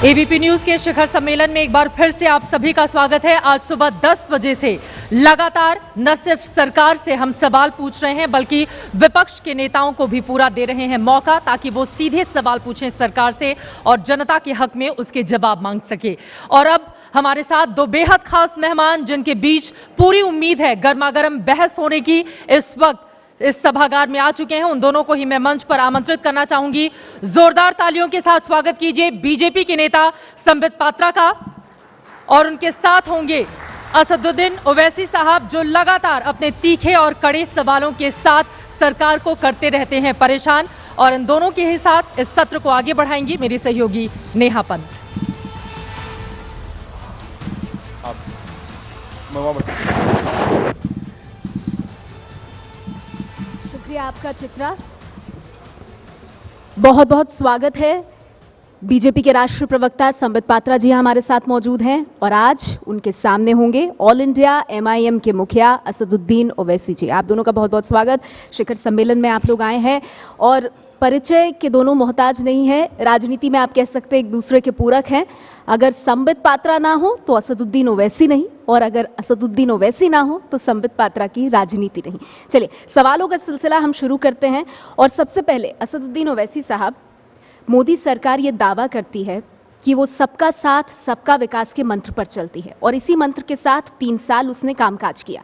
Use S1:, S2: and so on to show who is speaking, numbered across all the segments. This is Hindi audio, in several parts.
S1: एबीपी न्यूज के शिखर सम्मेलन में एक बार फिर से आप सभी का स्वागत है। आज सुबह 10 बजे से लगातार न सिर्फ सरकार से हम सवाल पूछ रहे हैं, बल्कि विपक्ष के नेताओं को भी पूरा दे रहे हैं मौका, ताकि वो सीधे सवाल पूछें सरकार से और जनता के हक में उसके जवाब मांग सके। और अब हमारे साथ दो बेहद खास मेहमान, जिनके बीच पूरी उम्मीद है गर्मागर्म बहस होने की, इस वक्त इस सभागार में आ चुके हैं। उन दोनों को ही मैं मंच पर आमंत्रित करना चाहूंगी। जोरदार तालियों के साथ स्वागत कीजिए बीजेपी के नेता संबित पात्रा का, और उनके साथ होंगे असदुद्दीन ओवैसी साहब, जो लगातार अपने तीखे और कड़े सवालों के साथ सरकार को करते रहते हैं परेशान। और इन दोनों के ही साथ इस सत्र को आगे बढ़ाएंगी मेरी सहयोगी नेहा पंत।
S2: शुक्रिया आपका चित्रा, बहुत बहुत स्वागत है। बीजेपी के राष्ट्रीय प्रवक्ता संबित पात्रा जी हमारे साथ मौजूद हैं और आज उनके सामने होंगे ऑल इंडिया एमआईएम के मुखिया असदुद्दीन ओवैसी जी। आप दोनों का बहुत बहुत स्वागत। शिखर सम्मेलन में आप लोग आए हैं और परिचय के दोनों मोहताज नहीं है। राजनीति में आप कह सकते हैं एक दूसरे के पूरक हैं। अगर संबित पात्रा ना हो तो असदुद्दीन ओवैसी नहीं, और अगर असदुद्दीन ओवैसी ना हो तो संबित पात्रा की राजनीति नहीं। चलिए सवालों का सिलसिला हम शुरू करते हैं। और सबसे पहले असदुद्दीन ओवैसी साहब, मोदी सरकार ये दावा करती है कि वो सबका साथ सबका विकास के मंत्र पर चलती है, और इसी मंत्र के साथ 3 साल उसने कामकाज किया।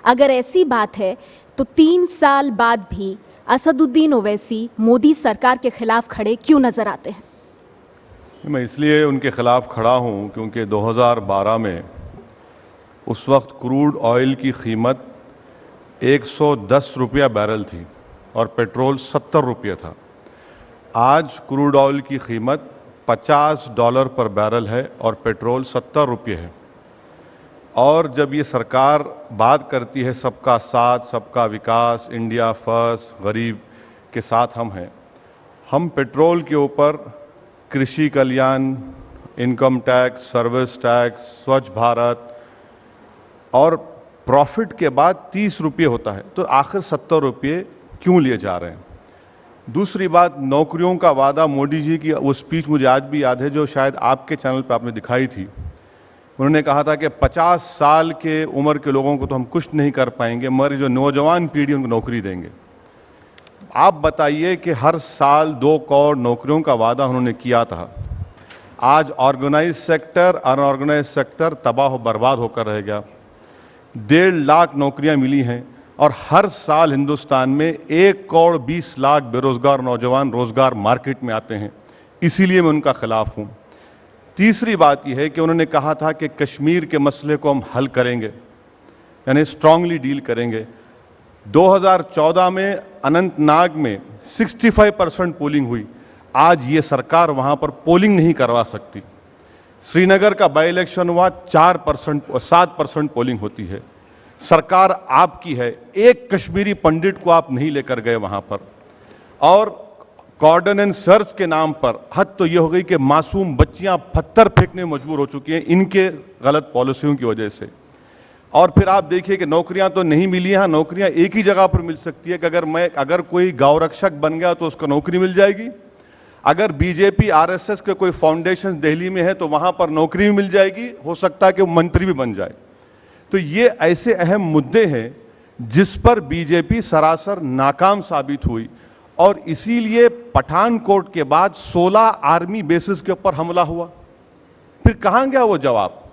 S2: अगर ऐसी बात है तो 3 साल बाद भी असदुद्दीन ओवैसी मोदी सरकार के खिलाफ खड़े क्यों नजर आते हैं?
S3: मैं इसलिए उनके खिलाफ खड़ा हूं क्योंकि 2012 में उस वक्त क्रूड ऑयल की कीमत 110 रुपया बैरल थी और पेट्रोल 70 रुपये था। आज क्रूड ऑयल की कीमत $50 पर बैरल है और पेट्रोल 70 रुपये है। और जब ये सरकार बात करती है सबका साथ सबका विकास, इंडिया फर्स्ट, गरीब के साथ हम हैं, हम पेट्रोल के ऊपर कृषि कल्याण, इनकम टैक्स, सर्विस टैक्स, स्वच्छ भारत और प्रॉफिट के बाद 30 रुपये होता है, तो आखिर 70 रुपये क्यों लिए जा रहे हैं? दूसरी बात, नौकरियों का वादा, मोदी जी की वो स्पीच मुझे आज भी याद है जो शायद आपके चैनल पर आपने दिखाई थी। उन्होंने कहा था कि 50 साल के उम्र के लोगों को तो हम कुछ नहीं कर पाएंगे, मगर जो नौजवान पीढ़ी उनको नौकरी देंगे। आप बताइए कि हर साल 2 करोड़ नौकरियों का वादा उन्होंने किया था। आज ऑर्गेनाइज सेक्टर, अनऑर्गेनाइज सेक्टर तबाह बर्बाद होकर रह गया। 1.5 लाख नौकरियां मिली हैं और हर साल हिंदुस्तान में 1 करोड़ 20 लाख बेरोजगार नौजवान रोजगार मार्केट में आते हैं। इसीलिए मैं उनका खिलाफ हूं। तीसरी बात यह है कि उन्होंने कहा था कि कश्मीर के मसले को हम हल करेंगे, यानी स्ट्रांगली डील करेंगे। 2014 में अनंतनाग में 65% पोलिंग हुई। आज ये सरकार वहां पर पोलिंग नहीं करवा सकती। श्रीनगर का बाई इलेक्शन हुआ, 4% और 7% पोलिंग होती है। सरकार आपकी है, एक कश्मीरी पंडित को आप नहीं लेकर गए वहां पर। और कॉर्डन एंड सर्च के नाम पर हद तो यह हो गई कि मासूम बच्चियां पत्थर फेंकने में मजबूर हो चुकी हैं इनके गलत पॉलिसियों की वजह से। और फिर आप देखिए कि नौकरियां तो नहीं मिली हैं। नौकरियां एक ही जगह पर मिल सकती है कि अगर कोई गौरक्षक बन गया तो उसको नौकरी मिल जाएगी। अगर बीजेपी आरएसएस के कोई फाउंडेशन दिल्ली में है तो वहां पर नौकरी भी मिल जाएगी, हो सकता है कि वो मंत्री भी बन जाए। तो ये ऐसे अहम मुद्दे हैं जिस पर बीजेपी सरासर नाकाम साबित हुई, और इसीलिए पठानकोट के बाद 16 आर्मी बेसिस के ऊपर हमला हुआ। फिर कहां गया वो जवाब?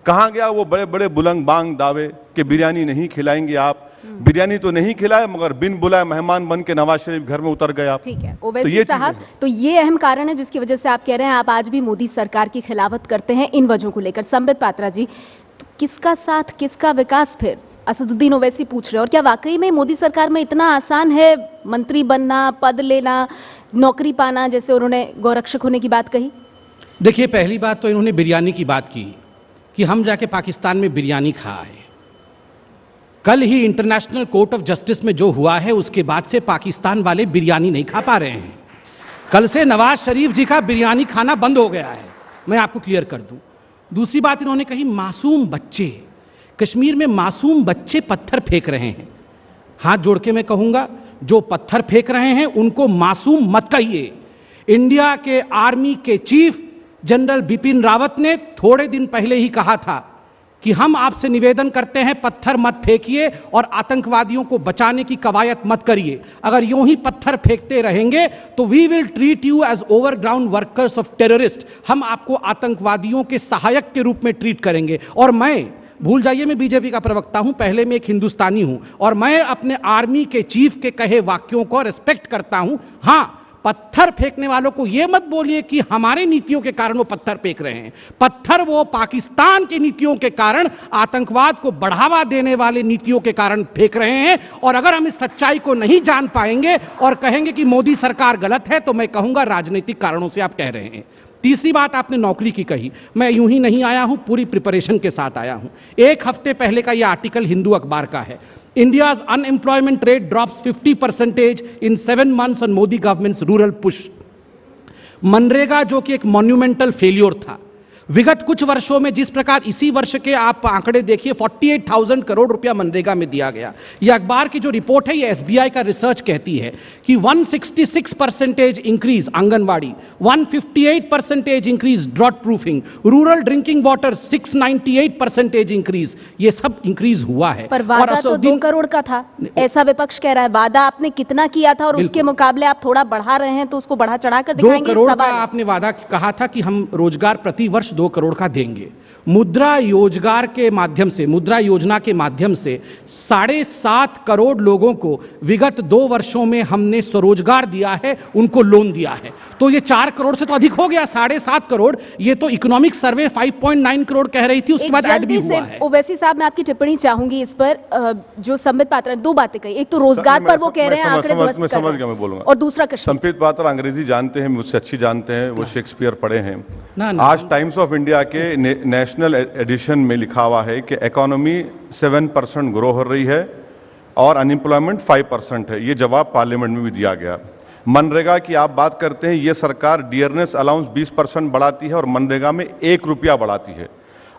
S3: कहां गया वो बड़े बड़े बुलंद बांग दावे कि बिरयानी नहीं खिलाएंगे आप? बिरयानी तो नहीं खिलाए, मगर बिन बुलाए मेहमान बन के नवाज शरीफ घर में उतर गए आप।
S2: ठीक है ओवैसी साहब, तो ये अहम कारण है जिसकी वजह से आप कह रहे हैं आप आज भी मोदी सरकार की खिलाफत करते हैं इन वजहों को लेकर। संबित पात्रा जी, तो किसका साथ किसका विकास फिर असदुद्दीन ओवैसी पूछ रहे हैं? और क्या वाकई में मोदी सरकार में इतना आसान है मंत्री बनना, पद लेना, नौकरी पाना, जैसे उन्होंने गौरक्षक होने की बात कही?
S4: देखिए, पहली बात तो इन्होंने बिरयानी की बात की कि हम जाके पाकिस्तान में बिरयानी खाए। कल ही इंटरनेशनल कोर्ट ऑफ जस्टिस में जो हुआ है उसके बाद से पाकिस्तान वाले बिरयानी नहीं खा पा रहे हैं। कल से नवाज शरीफ जी का बिरयानी खाना बंद हो गया है, मैं आपको क्लियर कर दूं। दूसरी बात इन्होंने कही मासूम बच्चे, कश्मीर में मासूम बच्चे पत्थर फेंक रहे हैं। हाथ जोड़ के मैं कहूंगा, जो पत्थर फेंक रहे हैं उनको मासूम मत कहिए। इंडिया के आर्मी के चीफ जनरल बिपिन रावत ने थोड़े दिन पहले ही कहा था कि हम आपसे निवेदन करते हैं पत्थर मत फेंकिए और आतंकवादियों को बचाने की कवायद मत करिए। अगर यूं ही पत्थर फेंकते रहेंगे तो we will treat you as overground workers of terrorist. हम आपको आतंकवादियों के सहायक के रूप में ट्रीट करेंगे। और मैं, भूल जाइए मैं बीजेपी का प्रवक्ता हूं, पहले मैं एक हिंदुस्तानी हूं और मैं अपने आर्मी के चीफ के कहे वाक्यों को रिस्पेक्ट करता हूं। हां, पत्थर फेंकने वालों को यह मत बोलिए कि हमारे नीतियों के कारण वो पत्थर फेंक रहे हैं। पत्थर वो पाकिस्तान की नीतियों के कारण, आतंकवाद को बढ़ावा देने वाले नीतियों के कारण फेंक रहे हैं। और अगर हम इस सच्चाई को नहीं जान पाएंगे और कहेंगे कि मोदी सरकार गलत है, तो मैं कहूंगा राजनीतिक कारणों से आप कह रहे हैं। तीसरी बात आपने नौकरी की कही। मैं यूं ही नहीं आया हूं, पूरी प्रिपरेशन के साथ आया हूं। एक हफ्ते पहले का यह आर्टिकल हिंदू अखबार का है। India's unemployment rate drops 50% in 7 months on Modi government's rural push। MNREGA जो कि एक मॉन्यूमेंटल फेल्योर था, विगत कुछ वर्षों में जिस प्रकार, इसी वर्ष के आप आंकड़े देखिए, 48,000 करोड़ रुपया मनरेगा में दिया गया। यह अखबार की जो रिपोर्ट है, यह एसबीआई का रिसर्च कहती है कि 166% increase anganwadi, 158% increase drought proofing, rural drinking water 698% increase, ये सब इंक्रीज हुआ है।
S2: पर वादा तो 2 करोड़ का था, ऐसा विपक्ष कह रहा है। वादा आपने कितना किया था और उसके मुकाबले आप थोड़ा बढ़ा रहे हैं, तो उसको बढ़ा चढ़ाकर दिखाएंगे।
S4: 2 करोड़ का आपने वादा कहा था कि हम रोजगार प्रति वर्ष 2 करोड़ का देंगे। मुद्रा योजगार के माध्यम से, मुद्रा योजना के माध्यम से 7.5 करोड़ लोगों को विगत 2 वर्षों में हमने स्वरोजगार दिया है, उनको लोन दिया है। तो ये 4 करोड़ से तो अधिक हो गया, 7.5 करोड़। ये तो इकोनॉमिक सर्वे 5.9 करोड़ कह रही थी, उसके बाद ऐड भी हुआ है।
S2: ओवैसी साहब, मैं आपकी टिप्पणी चाहूंगी इस पर। जो संबित पात्रा 2 बातें कही, एक तो रोजगार पर वो कह रहे हैं आंकड़े
S3: मैं समझ गया, मैं बोलूंगा।
S2: और दूसरा कश्मीर।
S3: संबित पात्रा अंग्रेजी जानते हैं, मुझसे अच्छी जानते हैं, वो शेक्सपियर पढ़े हैं।
S4: ना।
S3: आज टाइम्स ऑफ इंडिया के नेशनल एडिशन में लिखा हुआ है कि इकोनॉमी 7% ग्रो हो रही है और अनएम्प्लॉयमेंट 5% है। ये जवाब पार्लियामेंट में भी दिया गया। मनरेगा की आप बात करते हैं, ये सरकार डियरनेस अलाउंस 20% बढ़ाती है और मनरेगा में 1 रुपया बढ़ाती है।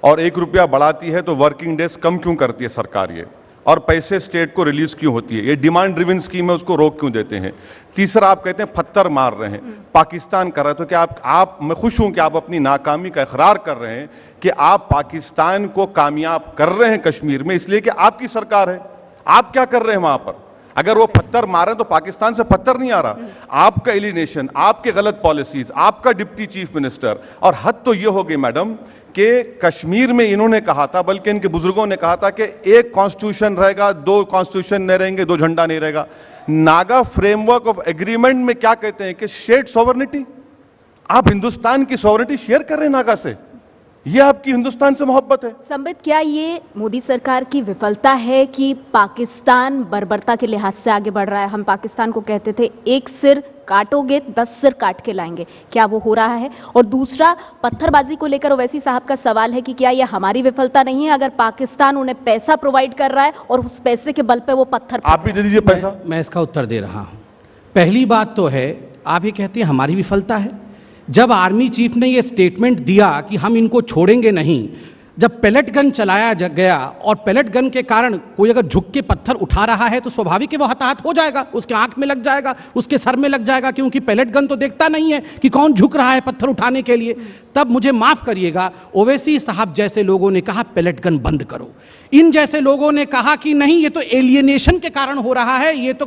S3: और 1 रुपया बढ़ाती है तो वर्किंग डेज कम क्यों करती है सरकार ये? और पैसे स्टेट को रिलीज क्यों होती है? ये डिमांड ड्रिवन स्कीम है, उसको रोक क्यों देते हैं? तीसरा, आप कहते हैं पत्थर मार रहे हैं, पाकिस्तान कर रहा है। तो क्या आप मैं खुश हूं कि आप अपनी नाकामी का इकरार कर रहे हैं कि आप पाकिस्तान को कामयाब कर रहे हैं कश्मीर में, इसलिए कि आपकी सरकार है। आप क्या कर रहे हैं वहां पर? अगर वो पत्थर मारे तो पाकिस्तान से पत्थर नहीं आ रहा। आपका एलिनेशन, आपके गलत पॉलिसीज, आपका डिप्टी चीफ मिनिस्टर। और हद तो ये हो गई मैडम कि कश्मीर में इन्होंने कहा था, बल्कि इनके बुजुर्गों ने कहा था कि 1 कॉन्स्टिट्यूशन रहेगा, 2 कॉन्स्टिट्यूशन नहीं रहेंगे, 2 झंडा नहीं रहेगा। नागा फ्रेमवर्क ऑफ एग्रीमेंट में क्या कहते हैं कि शेयर्ड सॉवरेनिटी। आप हिंदुस्तान की सॉवरेनिटी शेयर कर रहे हैं नागा से, यह आपकी हिंदुस्तान से मोहब्बत है।
S2: संबित, क्या ये मोदी सरकार की विफलता है कि पाकिस्तान बर्बरता के लिहाज से आगे बढ़ रहा है? हम पाकिस्तान को कहते थे, 1 सिर काटोगे 10 सिर काट के लाएंगे, क्या वो हो रहा है? और दूसरा, पत्थरबाजी को लेकर ओवैसी साहब का सवाल है कि क्या यह हमारी विफलता नहीं है? अगर पाकिस्तान उन्हें पैसा प्रोवाइड कर रहा है और उस पैसे के बल पे वो पत्थर,
S3: आप भी दे दीजिए पैसा।
S4: मैं इसका उत्तर दे रहा हूं। पहली बात तो है, आप ये कहते हैं हमारी विफलता है। जब आर्मी चीफ ने यह स्टेटमेंट दिया कि हम इनको छोड़ेंगे नहीं, जब पेलेट गन चलाया गया और पेलेट गन के कारण कोई अगर झुक के पत्थर उठा रहा है तो स्वाभाविक है वो हताहत हो जाएगा, उसके आंख में लग जाएगा, उसके सर में लग जाएगा, क्योंकि पेलेट गन तो देखता नहीं है कि कौन झुक रहा है पत्थर उठाने के लिए। तब मुझे माफ करिएगा, ओवैसी साहब जैसे लोगों ने कहा पेलेट गन बंद करो। इन जैसे लोगों ने कहा कि नहीं, ये तो एलियनेशन के कारण हो रहा है, ये तो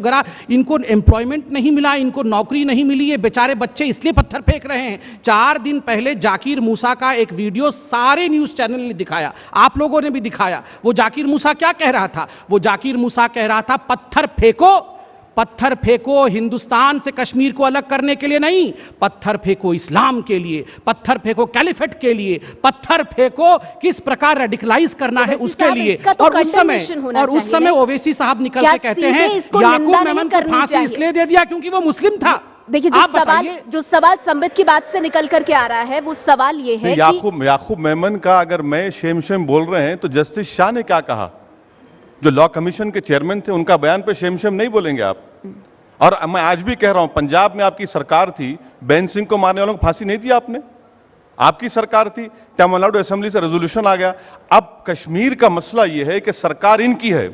S4: इनको एम्प्लॉयमेंट नहीं मिला, इनको नौकरी नहीं मिली, ये बेचारे बच्चे इसलिए पत्थर फेंक रहे हैं। 4 दिन पहले जाकिर मूसा का एक वीडियो सारे न्यूज चैनल ने दिखाया, आप लोगों ने भी दिखाया। वो जाकिर मूसा क्या कह रहा था? वो जाकिर मूसा कह रहा था पत्थर फेंको, पत्थर फेंको हिंदुस्तान से कश्मीर को अलग करने के लिए नहीं, पत्थर फेंको इस्लाम के लिए, पत्थर फेंको कैलिफेट के लिए, पत्थर फेंको किस प्रकार रेडिकलाइज करना है उसके लिए। और उस समय ओवैसी साहब निकल के कहते हैं याकूब मेमन को फांसी इसलिए दे दिया क्योंकि वो मुस्लिम था।
S2: देखिए, जो सवाल संबित की बात से निकल करके आ रहा है, वो सवाल ये है
S3: याकूब मेमन का अगर मैं शेम बोल रहे हैं तो जस्टिस शाह ने क्या कहा? जो लॉ कमीशन के चेयरमैन थे, उनका बयान पे शेम नहीं बोलेंगे आप? और मैं आज भी कह रहा हूं, पंजाब में आपकी सरकार थी, बेन सिंह को मारने वालों को फांसी नहीं दिया आपने, आपकी सरकार थी। तमिलनाडु असेंबली से रेजोल्यूशन आ गया। अब कश्मीर का मसला यह है कि सरकार इनकी है,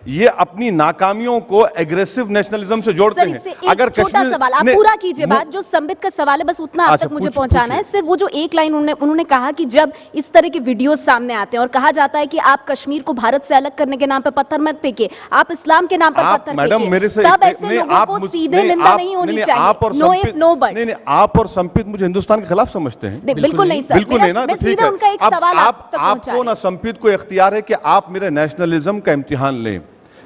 S3: ये अपनी नाकामियों को एग्रेसिव नेशनलिज्म से जोड़ते
S2: सर,
S3: हैं।
S2: इससे एक छोटा सवाल, आप पूरा कीजिए बात, जो संबित का सवाल है बस उतना आप
S3: अच्छा,
S2: तक मुझे
S3: पूछ-
S2: पहुंचाना है।
S3: पूछिए।
S2: सिर्फ वो जो एक लाइन उन्होंने कहा कि जब इस तरह के वीडियो सामने आते हैं और कहा जाता है कि आप कश्मीर को भारत से अलग करने के नाम पर पत्थर मत फेंकिए, आप इस्लाम के नाम पर
S3: आप
S2: पत्थर
S3: मैडम मेरे से
S2: तब ऐसे
S3: नहीं,
S2: लोगों
S3: आप
S2: को
S3: मुझ-
S2: सीधे निंदा नहीं होनी चाहिए।
S3: आप और
S2: नो इफ
S3: संपित
S2: नो बट।
S3: नहीं, आप और संपित मुझे हिंदुस्तान के खिलाफ समझते हैं।
S2: बिल्कुल नहीं सर,
S3: बिल्कुल नहीं ना,
S2: मैं
S3: तो ठीक
S2: सीधा
S3: है।
S2: उनका एक
S3: अब
S2: सवाल आप तक पहुंचा
S3: आपको ना संपित को इख्तियार है कि आप मेरे नेशनलिज्म का इम्तिहान लें।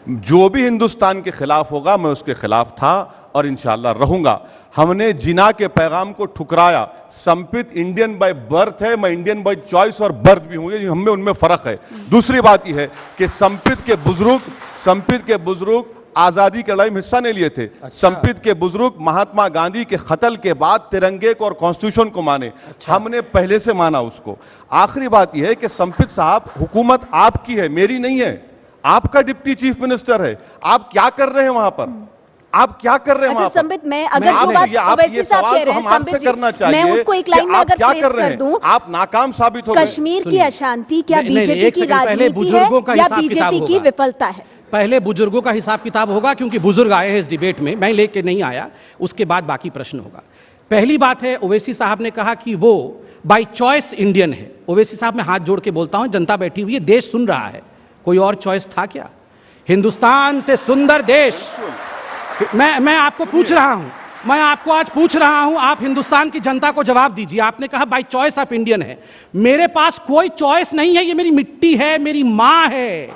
S3: जो भी हिंदुस्तान के खिलाफ होगा मैं उसके खिलाफ था और इंशाअल्लाह रहूंगा। हमने जिना के पैगाम को ठुकराया। संपित इंडियन बाय बर्थ है, मैं इंडियन बाय चॉइस और बर्थ भी हूं, ये हमें उनमें फर्क है। दूसरी बात यह है कि संपित के बुजुर्ग आजादी की लड़ाई में हिस्सा नहीं लिए थे। संपित के बुजुर्ग महात्मा गांधी के कत्ल के बाद तिरंगे को और कॉन्स्टिट्यूशन को माने। हमने पहले से माना उसको। आखिरी बात यह है कि संपित साहब, हुकूमत आपकी है, मेरी नहीं है। आपका डिप्टी चीफ मिनिस्टर है। आप क्या कर रहे हैं वहां पर? आप क्या कर रहे हैं वहां पर?
S2: संबित, मैं अगर
S3: आप
S2: वो बात
S3: आप
S2: ओवैसी
S3: ये
S2: साहब
S3: सवाल
S2: कह
S3: तो
S2: रहे
S3: हम
S2: हैं,
S3: आपसे
S2: संबित जी,
S3: करना चाहिए
S2: मैं उसको एक
S3: कि
S2: लाइन में
S3: आप
S2: अगर
S3: क्या
S2: प्रेस
S3: कर रहे
S2: कर
S3: हैं?
S2: दूं,
S3: आप नाकाम साबित हो गए।
S2: कश्मीर की
S4: सुनिए।
S2: अशांति क्या
S4: नहीं, नहीं,
S2: बीजेपी
S4: एक
S2: की
S4: सेकंड पहले
S2: राजनीति
S4: बुजुर्गों का
S2: है या
S4: हिसाब किताब
S2: बीजेपी की
S4: होगा।
S2: विफलता है?
S4: पहले बुजुर्गों का हिसाब किताब होगा, क्योंकि बुजुर्ग आए हैं इस डिबेट में, मैं लेके नहीं आया। उसके बाद बाकी प्रश्न होगा। पहली बात है, ओवैसी साहब ने कहा कि वो बाय चॉइस इंडियन है। ओवैसी साहब, मैं हाथ जोड़ के बोलता हूं, जनता बैठी हुई है, देश सुन रहा है, कोई और चॉइस था क्या? हिंदुस्तान से सुंदर देश। मैं आपको पूछ रहा हूं, मैं आपको आज पूछ रहा हूं, आप हिंदुस्तान की जनता को जवाब दीजिए। आपने कहा बाय चॉइस आप इंडियन है। मेरे पास कोई चॉइस नहीं है, ये मेरी मिट्टी है, मेरी मां है,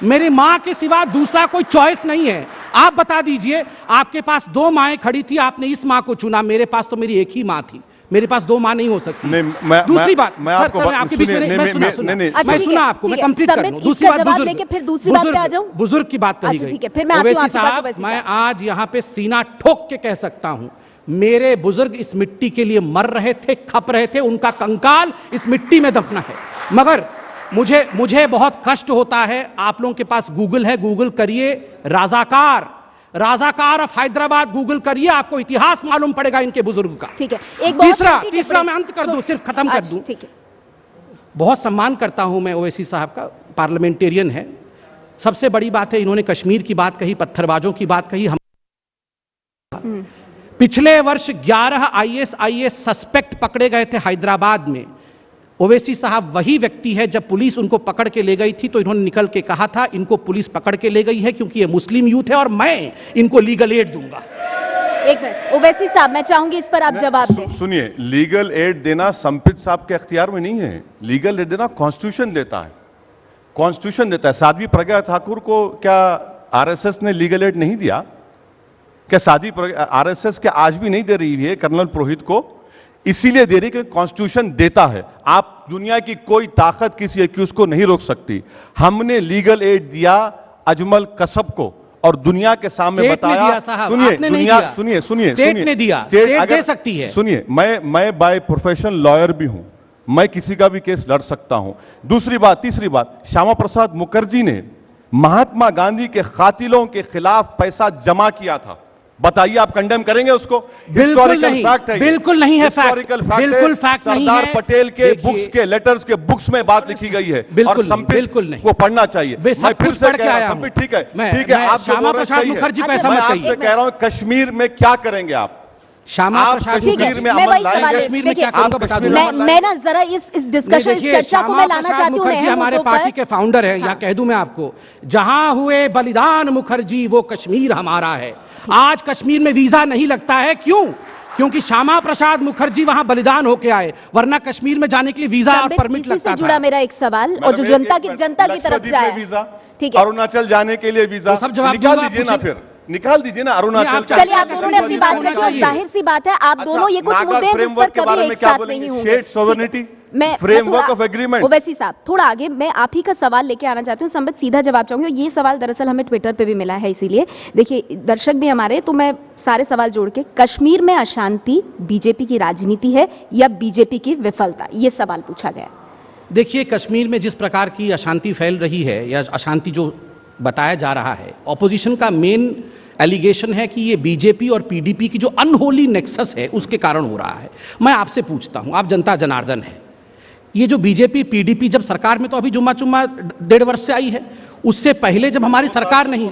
S4: मेरी मां के सिवा दूसरा कोई चॉइस नहीं है। आप बता दीजिए, आपके पास दो माएं खड़ी थी, आपने इस मां को चुना, मेरे पास तो मेरी एक ही मां थी, मेरे पास दो मां नहीं हो सकती। दूसरी बात,
S3: मैं आपको
S4: आपके बीच में मैं सुना आपको, मैं कंप्लीट कर दूं। दूसरी बात,
S2: दूसरी बात पे आ जाऊं।
S4: बुजुर्ग की बात कही गई।
S2: ठीक है, फिर मैं आती हूं आपके पास। ओवैसी
S4: मैं आज यहां पे सीना ठोक के कह सकता हूं, मेरे बुजुर्ग इस मिट्टी के लिए मर रहे थे, खप रहे थे, उनका कंकाल इस मिट्टी में दफना है। मगर मुझे बहुत कष्ट होता है। आप लोगों के पास गूगल है, गूगल करिए राजाकार ऑफ हैदराबाद, गूगल करिए, आपको इतिहास मालूम पड़ेगा इनके बुजुर्ग का।
S2: ठीक है, एक
S4: तीसरा मैं अंत कर दूं, सिर्फ खत्म कर दूं।
S2: ठीक है,
S4: बहुत सम्मान करता हूं मैं ओवैसी साहब का, पार्लियामेंटेरियन है। सबसे बड़ी बात है, इन्होंने कश्मीर की बात कही, पत्थरबाजों की बात कही। हम पिछले वर्ष 11 IAS सस्पेक्ट पकड़े गए थे हैदराबाद में। ओवैसी साहब वही व्यक्ति है, जब पुलिस उनको पकड़ के ले गई थी तो इन्होंने निकल के कहा था, इनको पुलिस पकड़ के ले गई है क्योंकि ये मुस्लिम यूथ है और मैं इनको लीगल एड दूंगा।
S2: एक मिनट ओवैसी साहब, मैं चाहूंगी इस पर आप जवाब दें।
S3: सुनिए, लीगल एड देना संपित साहब के अख्तियार में नहीं है। लीगल एड देना कॉन्स्टिट्यूशन देता है, कॉन्स्टिट्यूशन देता है। साध्वी प्रज्ञा ठाकुर को क्या आरएसएस ने लीगल एड नहीं दिया? क्या साध्वी आरएसएस के आज भी नहीं दे रही है कर्नल पुरोहित को? इसीलिए दे रही कि कॉन्स्टिट्यूशन देता है। आप दुनिया की कोई ताकत किसी एक्यूज को नहीं रोक सकती। हमने लीगल एड दिया अजमल कसब को और दुनिया के सामने बताया। सुनिए,
S4: स्टेट ने दिया, स्टेट दे सकती है।
S3: सुनिए, मैं बाय प्रोफेशन लॉयर भी हूं, मैं किसी का भी केस लड़ सकता हूं। तीसरी बात, श्यामा प्रसाद मुखर्जी ने महात्मा गांधी के कातिलों के खिलाफ पैसा जमा किया था। बताइए, आप कंडेम करेंगे उसको?
S4: हिस्टोरिकल फैक्ट है, बिल्कुल नहीं है फैक्ट, बिल्कुल फैक्ट नहीं है।
S3: सरदार पटेल के बुक्स के लेटर्स के बुक्स में बात लिखी गई है और
S4: बिल्कुल नहीं
S3: को पढ़ना चाहिए। मैं फिर से कह रहा हूं, ठीक है, आप
S4: श्यामा प्रसाद मुखर्जी को ऐसा
S3: मैं
S4: मत
S3: आपसे
S4: कहिए।
S3: कह रहा हूं, कश्मीर में क्या करेंगे आप?
S4: श्यामा प्रसाद
S3: कश्मीर में
S2: मैं
S3: अमल
S2: वही
S3: लाएंगे?
S2: सवाल
S4: कश्मीर में क्या
S3: आप
S4: करूंगा बता दूं?
S2: मैं ना जरा इस डिस्कशन, इस चर्चा को मैं लाना चाहती हूं।
S4: मुखर्जी हमारे पार्टी के फाउंडर हैं, या कह दूं मैं आपको, जहां हुए बलिदान मुखर्जी वो कश्मीर हमारा है। आज कश्मीर में वीजा नहीं लगता है, क्यों? क्योंकि श्यामा प्रसाद मुखर्जी वहां बलिदान होके आए, वरना कश्मीर में जाने के लिए वीजा और परमिट लगता था।
S2: जुड़ा मेरा एक सवाल, और जो जनता की तरफ से आया,
S3: वीजा,
S2: ठीक है,
S3: अरुणाचल जाने के लिए वीजा,
S4: सब जवाब
S3: निकाल
S4: दूंगा,
S3: दीजिए ना, फिर निकाल दीजिए ना अरुणाचल।
S2: चलिए आप दोनों ने अपनी बात रखी और जाहिर सी बात है आप दोनों ये कुछ मुद्दे हैं जिस पर कभी एक साथ नहीं होंगे।
S3: स्टेट सॉवरेनिटी,
S2: मैं
S3: फ्रेमवर्क ऑफ एग्रीमेंट।
S2: ओवैसी साहब, थोड़ा आगे मैं आप ही का सवाल लेके आना चाहती हूँ। संबित, सीधा जवाब चाहूंगी। ये सवाल दरअसल हमें ट्विटर पे भी मिला है, इसीलिए देखिए दर्शक भी हमारे, तो मैं सारे सवाल जोड़ के, कश्मीर में अशांति बीजेपी की राजनीति है या बीजेपी की विफलता, ये सवाल पूछा गया।
S4: देखिए, कश्मीर में जिस प्रकार की अशांति फैल रही है या अशांति जो बताया जा रहा है, ऑपोजिशन का मेन एलिगेशन है कि ये बीजेपी और पीडीपी की जो अनहोली नेक्सस है उसके कारण हो रहा है। मैं आपसे पूछता हूं, आप जनता जनार्दन है, ये जो बीजेपी पीडीपी जब सरकार में तो अभी जुम्मा 1.5 वर्ष से आई है, उससे पहले जब हमारी सरकार नहीं,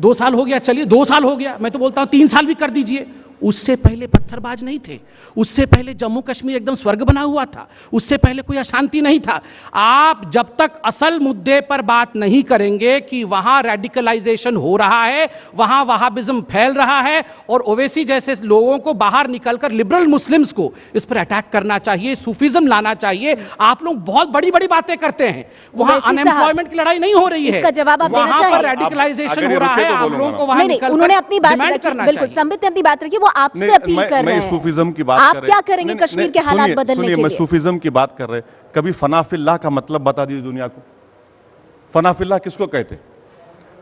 S4: 2 साल हो गया, चलिए 2 साल हो गया, मैं तो बोलता हूं 3 साल भी कर दीजिए। उससे पहले पत्थरबाज नहीं थे, उससे पहले जम्मू कश्मीर एकदम स्वर्ग बना हुआ था, उससे पहले कोई अशांति नहीं था। आप जब तक असल मुद्दे पर बात नहीं करेंगे कि वहां रेडिकलाइजेशन हो रहा है, वहां वहाबिज्म फैल रहा है और ओवैसी जैसे लोगों को बाहर निकलकर लिबरल मुस्लिम्स को इस पर अटैक करना चाहिए, सूफिज्म लाना चाहिए। आप लोग बहुत बड़ी बड़ी बातें करते हैं, वहां अनएम्प्लॉयमेंट की लड़ाई नहीं हो रही है,
S2: इसका जवाब आप देना
S4: वहां पर
S2: चाहेंगे?
S4: रेडिकलाइजेशन हो रहा है। आप लोगों को वहां
S2: नहीं,
S4: निकलकर
S2: उन्होंने अपनी बात
S4: डिमांड
S2: रखी,
S4: करना
S2: बिल्कुल
S4: चाहिए।
S2: संबित ने अपनी बात रखी, वो आपसे अपील कर रहे हैं।
S3: सूफिज्म की बात
S2: आप
S3: कर रहे
S2: क्या करेंगे कश्मीर के हालात बदलने के लिए?
S3: मैं सूफिज्म की बात कर रहे, कभी फनाफिल्लाह का मतलब बता दीजिए दुनिया को। फनाफिल्लाह किसको कहते?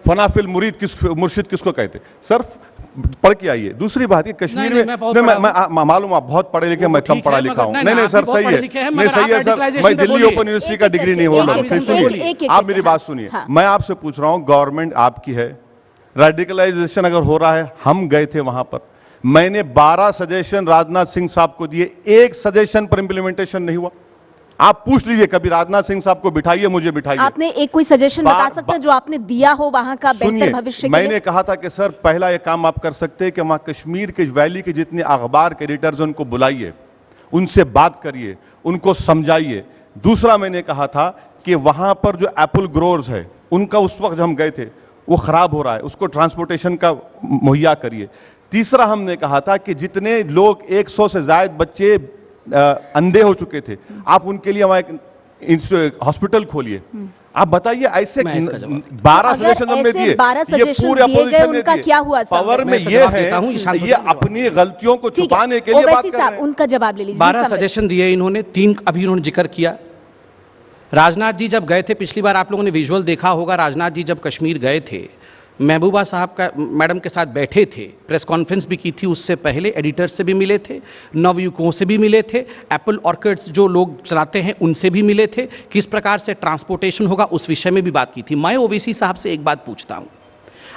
S3: फनाफिल मुरीद मुर्शिद किसको कहते? सिर्फ पढ़ के आइए। दूसरी बात ये कश्मीर में मैं मालूम आप बहुत पढ़े लिखे, मैं कम पढ़ा लिखा हूं। नहीं सर, सही है, नहीं सही है सर, मैं दिल्ली ओपन यूनिवर्सिटी का डिग्री नहीं होल्डर हूं। सुनिए, आप मेरी बात सुनिए, मैं आपसे पूछ रहा हूं, गवर्नमेंट आपकी है, रेडिकलाइजेशन अगर हो रहा है, हम गए थे वहां पर, मैंने 12 सजेशन राजनाथ सिंह साहब को दिए, एक सजेशन पर इंप्लीमेंटेशन नहीं हुआ। आप पूछ लीजिए, कभी राजनाथ सिंह साहब को बिठाइए, मुझे बिठाइए।
S2: आपने एक कोई सजेशन बता सकते हैं जो आपने दिया हो वहां का बेहतर भविष्य के लिए?
S3: मैंने कहा था कि सर पहला ये काम आप कर सकते हैं कि वहां कश्मीर के वैली के जितने अखबार के एडिटर्स उनको बुलाइए, उनसे बात करिए, उनको समझाइए। दूसरा मैंने कहा था कि वहां पर जो एप्पल ग्रोअर्स है, उनका उस वक्त हम गए थे, वो खराब हो रहा है, उसको ट्रांसपोर्टेशन का मुहैया करिए। तीसरा हमने कहा था कि जितने लोग 100 से ज्यादा बच्चे अंधे हो चुके थे, आप उनके लिए वहां एक हॉस्पिटल खोलिए। आप बताइए, ऐसे 12 सजेशन हमने दिए, ये पूरे अपोजिशन ने दिए।
S2: क्या हुआ?
S3: पावर में ये है, ये अपनी गलतियों को छुपाने के लिए बात कर रहे हैं।
S2: उनका जवाब ले लीजिए।
S4: 12 सजेशन दिए इन्होंने, 3 अभी इन्होंने जिक्र किया। राजनाथ जी जब गए थे, पिछली बार आप लोगों ने विजुअल देखा होगा, राजनाथ जी जब कश्मीर गए थे, महबूबा साहब का मैडम के साथ बैठे थे, प्रेस कॉन्फ्रेंस भी की थी, उससे पहले एडिटर्स से भी मिले थे, नवयुवकों से भी मिले थे, एप्पल ऑर्किड्स जो लोग चलाते हैं उनसे भी मिले थे, किस प्रकार से ट्रांसपोर्टेशन होगा उस विषय में भी बात की थी। मैं ओवैसी साहब से एक बात पूछता हूं,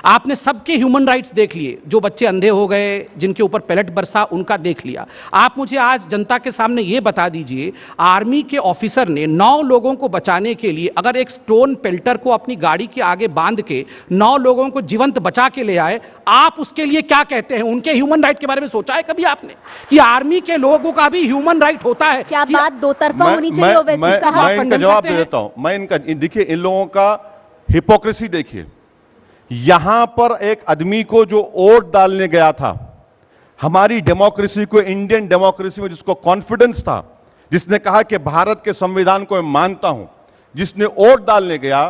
S4: आपने सबके ह्यूमन राइट्स देख लिए, जो बच्चे अंधे हो गए, जिनके ऊपर पैलेट बरसा, उनका देख लिया। आप मुझे आज जनता के सामने यह बता दीजिए, आर्मी के ऑफिसर ने 9 लोगों को बचाने के लिए अगर एक स्टोन पेल्टर को अपनी गाड़ी के आगे बांध के 9 लोगों को जीवंत बचा के ले आए, आप उसके लिए क्या कहते हैं? उनके ह्यूमन राइट के बारे में सोचा है कभी आपने कि आर्मी के लोगों का भी ह्यूमन राइट होता है?
S2: क्या बात दो तरफा होनी चाहिए?
S3: मैं इनका जवाब दे देता हूं। मैं इनका, देखिए इन लोगों का हिपोक्रेसी देखिए। यहां पर एक आदमी को जो वोट डालने गया था, हमारी डेमोक्रेसी को, इंडियन डेमोक्रेसी में जिसको कॉन्फिडेंस था, जिसने कहा कि भारत के संविधान को मैं मानता हूं, जिसने वोट डालने गया,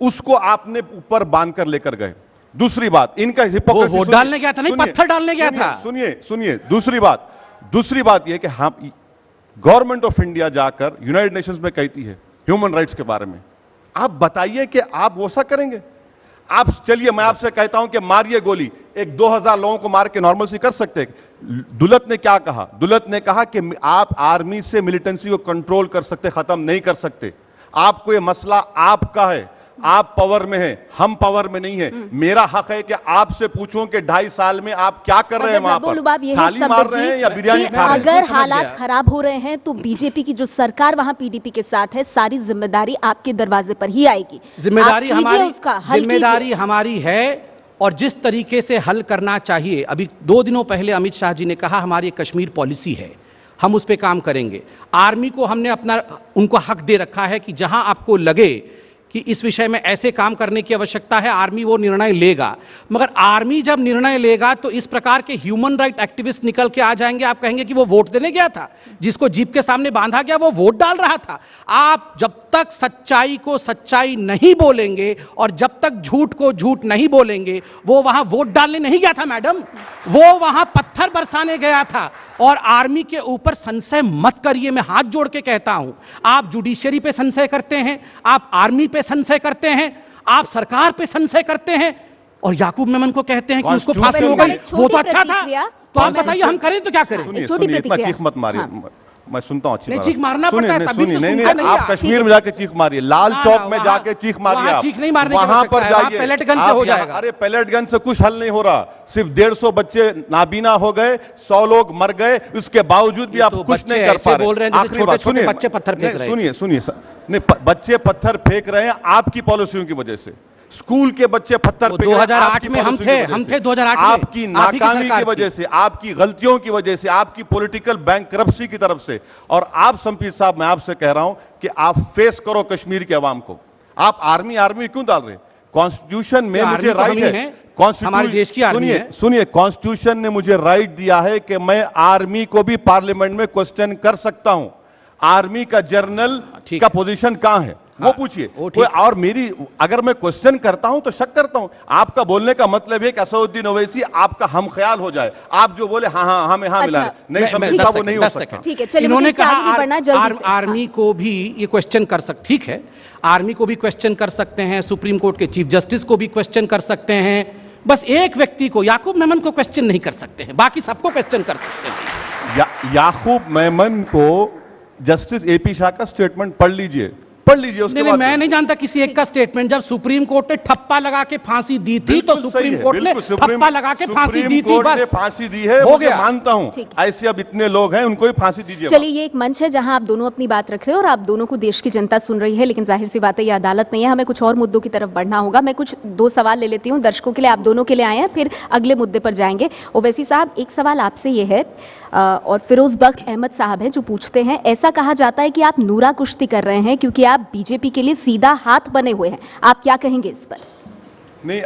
S3: उसको आपने ऊपर बांधकर लेकर गए। दूसरी बात, इनका हिपोक्रेसी,
S4: वोट डालने गया था नहीं, पत्थर डालने गया था।
S3: सुनिए दूसरी बात यह कि हम, गवर्नमेंट ऑफ इंडिया जाकर यूनाइटेड नेशंस में कहती है ह्यूमन राइट्स के बारे में, आप बताइए कि आप वो सा करेंगे? आप चलिए, मैं आपसे कहता हूं कि मारिए गोली, एक 2000 लोगों को मार के नॉर्मल सी कर सकते हैं। दुलत ने क्या कहा? दुलत ने कहा कि आप आर्मी से मिलिटेंसी को कंट्रोल कर सकते, खत्म नहीं कर सकते। आपको ये मसला आपका है, आप पावर में हैं, हम पावर में नहीं है। मेरा हक है कि आपसे पूछूं कि 2.5 साल में आप क्या कर रहे हैं वहां पर? थाली मार रहे हैं या बिरयानी खा रहे हैं?
S2: अगर हालात खराब हो रहे हैं तो बीजेपी की जो सरकार वहां पीडीपी के साथ है, सारी जिम्मेदारी आपके दरवाजे पर ही आएगी।
S4: जिम्मेदारी हमारी है, और जिस तरीके से हल करना चाहिए, अभी 2 दिनों पहले अमित शाह जी ने कहा हमारी कश्मीर पॉलिसी है, हम उस पर काम करेंगे। आर्मी को हमने अपना, उनको हक दे रखा है कि जहां आपको लगे कि इस विषय में ऐसे काम करने की आवश्यकता है, आर्मी वो निर्णय लेगा। मगर आर्मी जब निर्णय लेगा तो इस प्रकार के ह्यूमन राइट एक्टिविस्ट निकल के आ जाएंगे, आप कहेंगे कि वो वोट देने गया था, जिसको जीप के सामने बांधा गया वो वोट डाल रहा था। आप जब तक सच्चाई को सच्चाई नहीं बोलेंगे और जब तक झूठ को झूठ नहीं बोलेंगे, वो वहां वोट डालने नहीं गया था मैडम, वो वहां पत्थर बरसाने गया था। और आर्मी के ऊपर संशय मत करिए, मैं हाथ जोड़ के कहता हूं। आप जुडिशियरी पे संशय करते हैं, आप आर्मी पे संशय करते हैं, आप सरकार पे संशय करते हैं, और याकूब मेमन को कहते हैं कि उसको फांसी हो गई, वो तो अच्छा था। तो आप बताइए हम करें तो क्या करें?
S3: सुनिए, इतना चीख मत मारिए। मैं सुनता हूं अच्छी
S4: नहीं, चीख मारना पड़ता है तभी तो
S3: नहीं, आप कश्मीर में जाके चीख मारिए, लाल चौक में जाके चीख मारिए, आप
S4: चीख नहीं मारने,
S3: वहां पर जाइए,
S4: पैलेट गन से हो जाएगा।
S3: अरे पैलेट गन से कुछ हल नहीं हो रहा, सिर्फ 150 बच्चे नाबीना हो गए, 100 लोग मर गए, उसके बावजूद भी आप कुछ नहीं कर पा रहे। आखिरी बात सुनिए,
S4: बच्चे पत्थर फेंक रहे हैं।
S3: सुनिए, नहीं, बच्चे पत्थर फेंक रहे हैं आपकी पॉलिसियों की वजह से। स्कूल के बच्चे पत्थर पे
S4: 2008 में हम थे 2008 में
S3: आपकी नाकामी की वजह से, आपकी गलतियों की वजह से, आपकी पॉलिटिकल बैंकरप्सी की तरफ से। और आप संपीत साहब, मैं आपसे कह रहा हूं कि आप फेस करो कश्मीर के अवाम को। आप आर्मी क्यों डाल रहे? कॉन्स्टिट्यूशन में मुझे राइट है,
S4: हमारे देश की आर्मी है।
S3: सुनिए, कॉन्स्टिट्यूशन ने मुझे राइट दिया है कि मैं आर्मी को भी पार्लियामेंट में क्वेश्चन कर सकता हूं। आर्मी का जनरल का पोजीशन कहां है वो पूछिए। और मेरी अगर मैं क्वेश्चन करता हूं तो शक करता हूं। आपका बोलने का मतलब है कि असदुद्दीन ओवैसी आपका हम ख्याल हो जाए, आप जो बोले हाँ हाँ हमें हाँ मिला नहीं समझता, वो नहीं हो सकता।
S2: ठीक है, चलिए,
S4: इन्होंने कहा
S2: आर्मी
S4: को भी ये क्वेश्चन कर सकते, ठीक है, आर्मी को भी क्वेश्चन कर सकते हैं, सुप्रीम कोर्ट के चीफ जस्टिस को भी क्वेश्चन कर सकते हैं, बस एक व्यक्ति को, याकूब मेमन को क्वेश्चन नहीं कर सकते हैं, बाकी सबको क्वेश्चन कर सकते हैं।
S3: याकूब मेमन को जस्टिस एपी शाह का स्टेटमेंट पढ़ लीजिए उसके बाद।
S4: मैं नहीं जानता किसी एक का स्टेटमेंट। जब सुप्रीम कोर्ट ने ठप्पा लगा के फांसी दी थी तो सुप्रीम कोर्ट ने ठप्पा लगा के फांसी दी थी, बस
S3: फांसी दी है, हो गया, मानता हूं। ऐसे अब इतने लोग हैं, उनको भी फांसी दीजिए।
S2: चलिए, ये एक मंच है जहां आप दोनों अपनी बात रख रहे हैं और आप दोनों को देश की जनता सुन रही है, लेकिन जाहिर सी बात है ये अदालत नहीं है, हमें कुछ और मुद्दों की तरफ बढ़ना होगा। मैं कुछ 2 सवाल ले लेती हूं दर्शकों के लिए, आप दोनों के लिए आए हैं, फिर अगले मुद्दे पर जाएंगे। ओवैसी साहब, एक सवाल आपसे ये है और फिरोज बख्त अहमद साहब हैं जो पूछते हैं, ऐसा कहा जाता है कि आप नूरा कुश्ती कर रहे हैं क्योंकि आप बीजेपी के लिए सीधा हाथ बने हुए हैं, आप क्या कहेंगे इस पर?
S3: नहीं,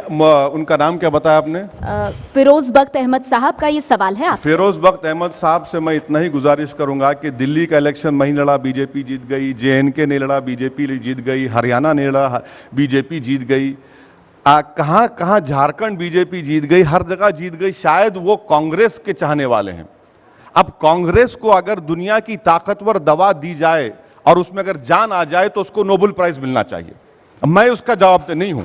S3: उनका नाम क्या बताया आपने?
S2: फिरोज बख्त अहमद साहब का ये सवाल है आप।
S3: फिरोज बख्त अहमद साहब से मैं इतना ही गुजारिश करूंगा कि दिल्ली का इलेक्शन मैं लड़ा, बीजेपी जीत गई, JNK ने लड़ा, बीजेपी जीत गई, हरियाणा ने लड़ा, बीजेपी जीत गई, कहां कहां झारखंड बीजेपी जीत गई, हर जगह जीत गई। शायद वो कांग्रेस के चाहने वाले हैं। अब कांग्रेस को अगर दुनिया की ताकतवर दवा दी जाए और उसमें अगर जान आ जाए तो उसको नोबेल प्राइज मिलना चाहिए। मैं उसका जवाब नहीं हूं,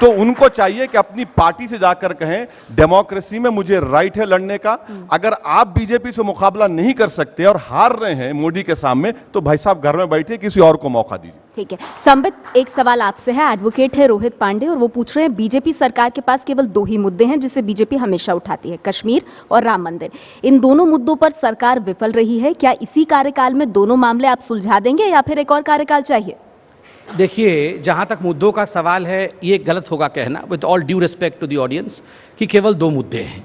S3: तो उनको चाहिए कि अपनी पार्टी से जाकर कहें डेमोक्रेसी में मुझे राइट है लड़ने का। अगर आप बीजेपी से मुकाबला नहीं कर सकते और हार रहे हैं मोदी के सामने, तो भाई साहब घर में बैठे किसी और को मौका दीजिए।
S2: ठीक है, संबित, एक सवाल आपसे है, एडवोकेट है रोहित पांडे, और वो पूछ रहे हैं बीजेपी सरकार के पास केवल 2 ही मुद्दे हैं जिसे बीजेपी हमेशा उठाती है, कश्मीर और राम मंदिर। इन दोनों मुद्दों पर सरकार विफल रही है, क्या इसी कार्यकाल में दोनों मामले आप सुलझा देंगे या फिर एक और कार्यकाल चाहिए?
S4: देखिए, जहां तक मुद्दों का सवाल है, ये गलत होगा कहना, with all due respect to the audience, कि केवल 2 मुद्दे हैं।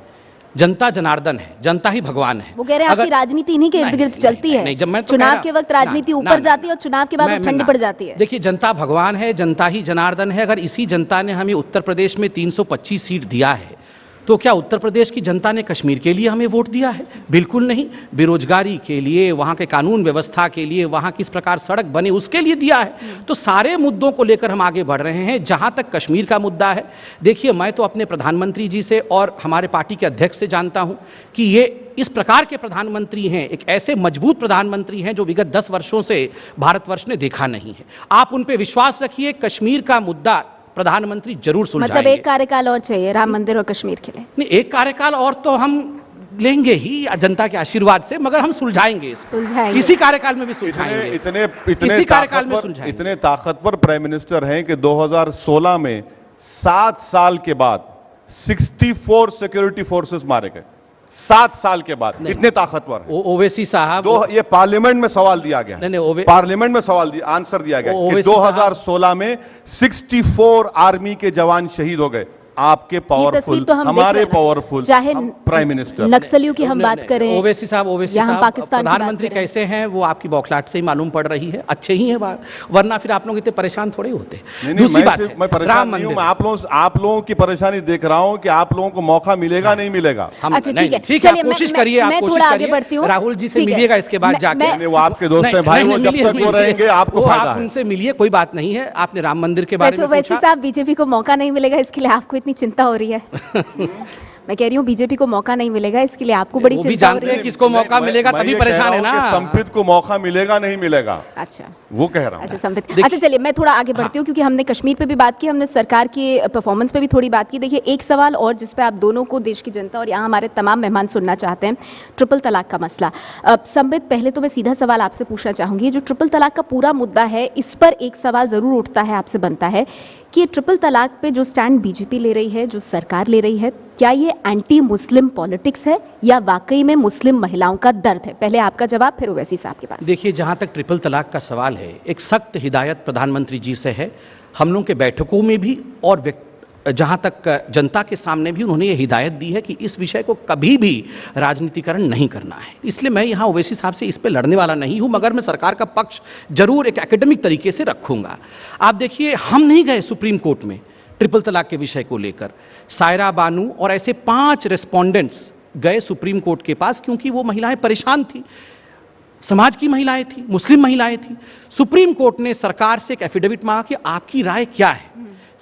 S4: जनता जनार्दन है, जनता ही भगवान है।
S2: वो कह रहे हैं आपकी राजनीति इन्हीं के इर्द गिर्द चलती है।
S4: जब मैं
S2: चुनाव के वक्त राजनीति ऊपर जाती है और चुनाव के बाद ठंडी पड़ जाती है।
S4: देखिए, जनता भगवान है, जनता ही जनार्दन है। अगर इसी जनता ने हमें उत्तर प्रदेश में 325 सीट दिया है, तो क्या उत्तर प्रदेश की जनता ने कश्मीर के लिए हमें वोट दिया है? बिल्कुल नहीं। बेरोजगारी के लिए, वहां के कानून व्यवस्था के लिए, वहां किस प्रकार सड़क बने उसके लिए दिया है। तो सारे मुद्दों को लेकर हम आगे बढ़ रहे हैं। जहां तक कश्मीर का मुद्दा है, देखिए, मैं तो अपने प्रधानमंत्री जी से और हमारे पार्टी के अध्यक्ष से जानता हूं कि ये इस प्रकार के प्रधानमंत्री हैं, एक ऐसे मजबूत प्रधानमंत्री हैं जो विगत 10 वर्षों से भारतवर्ष ने देखा नहीं है। आप उन पर विश्वास रखिए, कश्मीर का मुद्दा प्रधानमंत्री जरूर सुलझाएंगे।
S2: मतलब एक कार्यकाल और चाहिए राम मंदिर और कश्मीर के लिए?
S4: नहीं, एक कार्यकाल और तो हम लेंगे ही जनता के आशीर्वाद से, मगर हम सुलझाएंगे इसको। इसी कार्यकाल में भी सुलझाएंगे।
S3: इतने ताकतवर प्राइम मिनिस्टर हैं कि 2016 में 7 साल के बाद 64 सिक्योरिटी फोर्सेस मारे गए। 7 साल के बाद, इतने ताकतवर हैं।
S4: ओवैसी साहब,
S3: ये पार्लियामेंट में सवाल दिया गया। नहीं, पार्लियामेंट में आंसर दिया गया कि 2016 में 64 आर्मी के जवान शहीद हो गए। आपके पावरफुल, हमारे पावरफुल प्राइम मिनिस्टर।
S2: नक्सलियों की हम बात करें,
S4: ओवैसी साहब, पाकिस्तान प्रधानमंत्री कैसे हैं वो आपकी बौखलाहट से ही मालूम पड़ रही है। अच्छे ही हैं, वरना फिर आप लोग इतने परेशान थोड़े होते। दूसरी बात,
S3: मैं परेशान नहीं हूं, मैं आप लोगों की परेशानी देख रहा हूं कि आप लोगों को मौका मिलेगा नहीं मिलेगा।
S4: ठीक है, कोशिश करिए, आप कोशिश करिए, राहुल जी से मिलिएगा इसके बाद जाके।
S3: वो आपके दोस्त हैं भाई, वो जब तक वो रहेंगे आपको फायदा है।
S4: उनसे मिलिए, कोई बात नहीं है। आपने राम मंदिर के बारे में
S2: पूछा। साहब, बीजेपी को मौका नहीं मिलेगा इसके लिए आपको इतनी चिंता हो रही है? मैं कह रही हूँ बीजेपी को मौका नहीं मिलेगा इसके लिए आपको बड़ी चिंता हो रही है।
S4: किसको मौका मिलेगा तभी परेशान है ना।
S3: संबित को मौका मिलेगा नहीं मिलेगा।
S2: अच्छा,
S3: वो कह रहा हूँ।
S2: अच्छा संबित, अच्छा चलिए मैं थोड़ा आगे बढ़ती हूँ क्योंकि हमने कश्मीर पे भी बात की, हमने सरकार की परफॉर्मेंस पे भी थोड़ी बात की। देखिए, एक सवाल और जिस पे आप दोनों को, देश की जनता और यहाँ हमारे तमाम मेहमान सुनना चाहते हैं, ट्रिपल तलाक का मसला। संबित, पहले तो मैं सीधा सवाल आपसे पूछना चाहूंगी, जो ट्रिपल तलाक का पूरा मुद्दा है, इस पर एक सवाल जरूर उठता है, आपसे बनता है कि ये ट्रिपल तलाक पे जो स्टैंड बीजेपी ले रही है, जो सरकार ले रही है, क्या ये एंटी मुस्लिम पॉलिटिक्स है या वाकई में मुस्लिम महिलाओं का दर्द है? पहले आपका जवाब, फिर ओवैसी साहब के पास।
S4: देखिए, जहां तक ट्रिपल तलाक का सवाल है, एक सख्त हिदायत प्रधानमंत्री जी से है। हम लोगों के बैठकों में भी और जहां तक जनता के सामने भी उन्होंने ये हिदायत दी है कि इस विषय को कभी भी राजनीतिकरण नहीं करना है। इसलिए मैं यहां ओवैसी साहब से इस पे लड़ने वाला नहीं हूं, मगर मैं सरकार का पक्ष जरूर एक एकेडमिक तरीके से रखूंगा। आप देखिए, हम नहीं गए सुप्रीम कोर्ट में ट्रिपल तलाक के विषय को लेकर। सायरा बानू और ऐसे 5 रेस्पोंडेंट्स गए सुप्रीम कोर्ट के पास, क्योंकि वो महिलाएं परेशान थी, समाज की महिलाएं थी, मुस्लिम महिलाएं थी। सुप्रीम कोर्ट ने सरकार से एक एफिडेविट मांगा कि आपकी राय क्या है।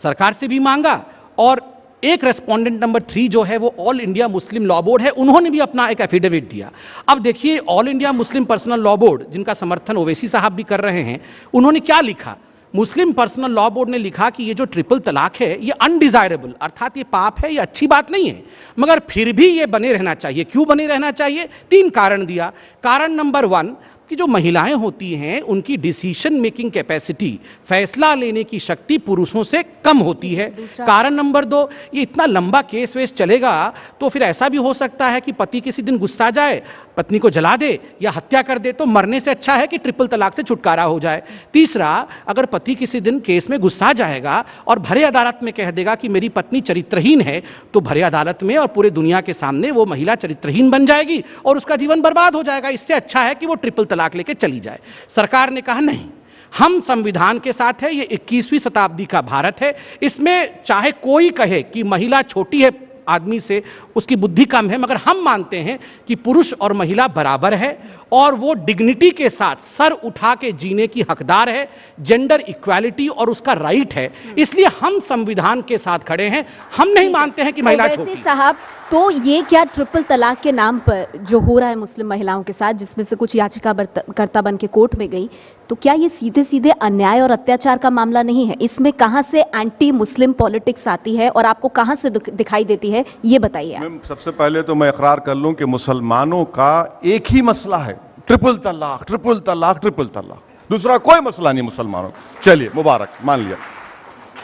S4: सरकार से भी मांगा, और एक रेस्पोंडेंट नंबर 3 जो है वो all India Muslim law board है, उन्होंने भी अपना एक एफिडेविट दिया। अब देखिए, all India Muslim personal law board, जिनका समर्थन ओवैसी साहब भी कर रहे हैं, उन्होंने क्या लिखा? मुस्लिम पर्सनल लॉ बोर्ड ने लिखा कि ये जो ट्रिपल तलाक है ये अनडिजायरेबल, अर्थात ये पाप है, ये अच्छी बात नहीं है, मगर फिर भी ये बने रहना चाहिए। क्यों बने रहना चाहिए? 3 कारण दिया। कारण नंबर 1 कि जो महिलाएं होती हैं उनकी डिसीजन मेकिंग कैपेसिटी, फैसला लेने की शक्ति पुरुषों से कम होती है। कारण नंबर 2, ये इतना लंबा केस वेस चलेगा तो फिर ऐसा भी हो सकता है कि पति किसी दिन गुस्सा जाए, पत्नी को जला दे या हत्या कर दे, तो मरने से अच्छा है कि ट्रिपल तलाक से छुटकारा हो जाए। तीसरा, अगर पति किसी दिन केस में गुस्सा जाएगा और भरे अदालत में कह देगा कि मेरी पत्नी चरित्रहीन है, तो भरे अदालत में और पूरे दुनिया के सामने वो महिला चरित्रहीन बन जाएगी और उसका जीवन बर्बाद हो जाएगा। इससे अच्छा है कि वो ट्रिपल तलाक लेके चली जाए। सरकार ने कहा नहीं, हम संविधान के साथ है, ये 21वीं शताब्दी का भारत है, इसमें चाहे कोई कहे कि महिला छोटी है आदमी से, उसकी बुद्धि कम है, मगर हम मानते हैं कि पुरुष और महिला बराबर है और वो डिग्निटी के साथ सर उठा के जीने की हकदार है। जेंडर इक्वालिटी और उसका राइट है, इसलिए हम संविधान के साथ खड़े हैं। हम नहीं मानते हैं कि महिला छोटी है।
S2: साहब, तो ये क्या ट्रिपल तलाक के नाम पर जो हो रहा है मुस्लिम महिलाओं के साथ, जिसमें से कुछ याचिकाकर्ता बन के कोर्ट में गई, तो क्या ये सीधे सीधे अन्याय और अत्याचार का मामला नहीं है? इसमें कहां से एंटी मुस्लिम पॉलिटिक्स आती है और आपको कहां से दिखाई देती है, ये बताइए आप।
S3: सबसे पहले तो मैं इकरार कर लूं कि मुसलमानों का एक ही मसला है, ट्रिपल तलाक, ट्रिपल तलाक, ट्रिपल तलाक। दूसरा कोई मसला नहीं मुसलमानों का। चलिए, मुबारक, मान लिया।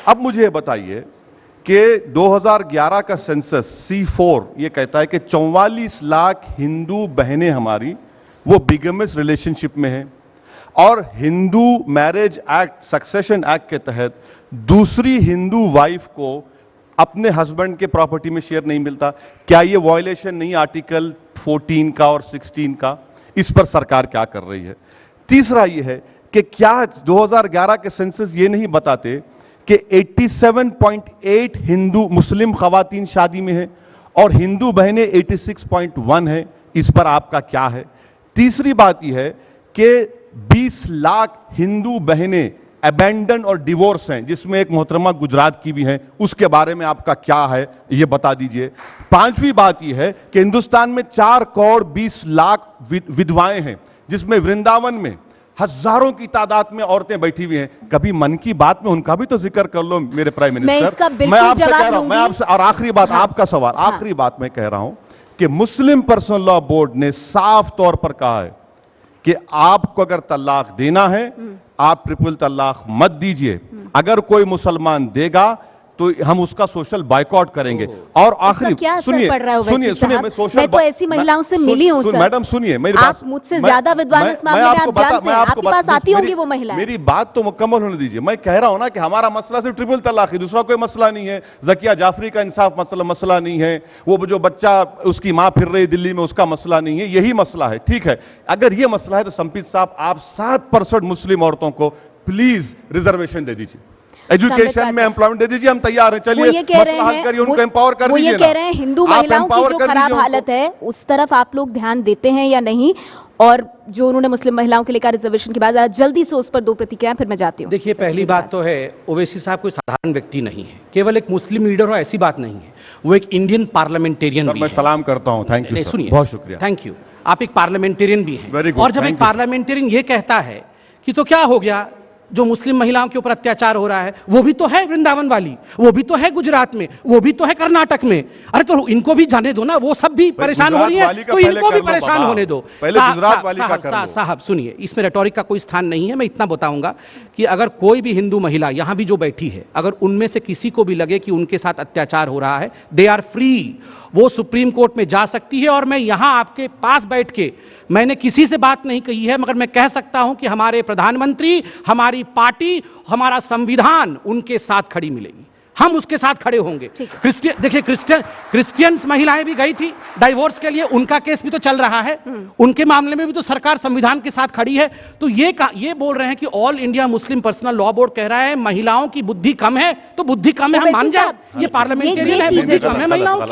S3: अब मुझे ये बताइए कि 2011 का सेंसस C4 ये कहता है कि 44 लाख हिंदू बहनें हमारी वो बिगमस रिलेशनशिप में हैं, और Hindu marriage act, succession act के तहत दूसरी हिंदू वाइफ को अपने हस्बैंड के प्रॉपर्टी में शेयर नहीं मिलता। क्या ये वायलेशन नहीं आर्टिकल 14 का और 16 का? इस पर सरकार क्या कर रही है? तीसरा ये है कि क्या 2011 के सेंसस ये नहीं बताते कि 87.8 हिंदू मुस्लिम खवातीन शादी में है और हिंदू बहनें 86.1 है? इस पर आपका क्या है? तीसरी बात यह है कि 20 लाख हिंदू बहनें अबैंडन और डिवोर्स हैं, जिसमें एक मोहतरमा गुजरात की भी हैं, उसके बारे में आपका क्या है, यह बता दीजिए। पांचवी बात यह है कि हिंदुस्तान में 4 करोड़ 20 लाख विधवाएं हैं, जिसमें वृंदावन में हजारों की तादाद में औरतें बैठी हुई हैं। कभी मन की बात में उनका भी तो जिक्र कर लो मेरे प्राइम मिनिस्टर। मैं आपसे कह रहा हूं, मैं आपसे, और आखिरी बात, आपका सवाल, आखिरी बात मैं कह रहा हूं कि मुस्लिम पर्सनल लॉ बोर्ड ने साफ तौर पर कहा है कि आपको अगर तलाक देना है, आप ट्रिपल तलाक मत दीजिए। अगर कोई मुसलमान देगा तो हम उसका सोशल बाइकआउट करेंगे। और आखिरी सुनिए, मैं सोशल,
S2: मैं तो ऐसी महिलाओं से मिली हूं सर।
S3: मैडम सुनिए मेरी बात,
S2: आप मुझसे ज्यादा विद्वान इस मामले में आप जानते हैं, आपके पास आती होंगी वो महिला।
S3: मेरी बात तो मुकम्मल होने दीजिए। मैं कह रहा हूं ना कि हमारा मसला सिर्फ ट्रिपल तलाक है, दूसरा कोई मसला नहीं है। जकिया जाफरी का इंसाफ मसला नहीं है, वो जो बच्चा उसकी मां फिर रही दिल्ली में उसका मसला नहीं है, यही मसला है। ठीक है, अगर ये मसला है तो संपीत साहब आप 7% मुस्लिम औरतों को प्लीज रिजर्वेशन दे दीजिए, एजुकेशन में एम्प्लॉयमेंट दे दीजिए। हम तैयार हैं, चलिए मसला हल करिए, उनको एम्पावर कर दीजिए।
S2: ये कह रहे हैं हिंदू महिलाओं की जो खराब हालत है उस तरफ आप लोग ध्यान देते हैं या नहीं, और जो उन्होंने मुस्लिम महिलाओं के लिए कहा रिजर्वेशन के बाद, जल्दी से उस पर 2 प्रतिक्रियाएं, फिर मैं जाती हूं।
S4: देखिए, पहली बात तो है ओवैसी साहब कोई साधारण व्यक्ति नहीं है, केवल एक मुस्लिम लीडर हो ऐसी बात नहीं है, वो एक इंडियन पार्लियामेंटेरियन भी है।
S3: मैं सलाम करता हूं, थैंक यू,
S4: सुनिए,
S3: बहुत शुक्रिया,
S4: थैंक यू। आप एक पार्लियामेंटेरियन भी हैं,
S3: वेरी गुड।
S4: और जब एक पार्लियामेंटेरियन ये कहता है कि तो क्या हो गया, जो मुस्लिम महिलाओं के ऊपर अत्याचार हो रहा है, वो भी तो है वृंदावन वाली, वो भी तो है गुजरात में, वो भी तो है कर्नाटक में। अरे तो इनको भी जाने दो ना, वो सब भी परेशान हो रही है, तो इनको भी परेशान होने दो।
S3: पहले गुजरात वाली का कर लो।
S4: साहब सुनिए, इसमें रेटोरिक का कोई स्थान नहीं है। मैं इतना बताऊंगा कि अगर कोई भी हिंदू महिला यहां भी जो बैठी है, अगर उनमें से किसी को भी लगे कि उनके साथ अत्याचार हो रहा है, दे आर फ्री, वो सुप्रीम कोर्ट में जा सकती है। और मैं यहां आपके पास बैठ के, मैंने किसी से बात नहीं कही है, मगर मैं कह सकता हूं कि हमारे प्रधानमंत्री, हमारी पार्टी, हमारा संविधान उनके साथ खड़ी मिलेगी, हम उसके साथ खड़े होंगे। क्रिश्चियन, देखिए क्रिश्चियंस महिलाएं भी गई थी डाइवोर्स के लिए, उनका केस भी तो चल रहा है, उनके मामले में भी तो सरकार संविधान के साथ खड़ी है। तो ये बोल रहे हैं कि all India Muslim personal law board कह रहा है महिलाओं की बुद्धि कम है, तो बुद्धि कम है हम मान जाए, ये पार्लियामेंटेरियन है, बुद्धि कम है महिलाओं की।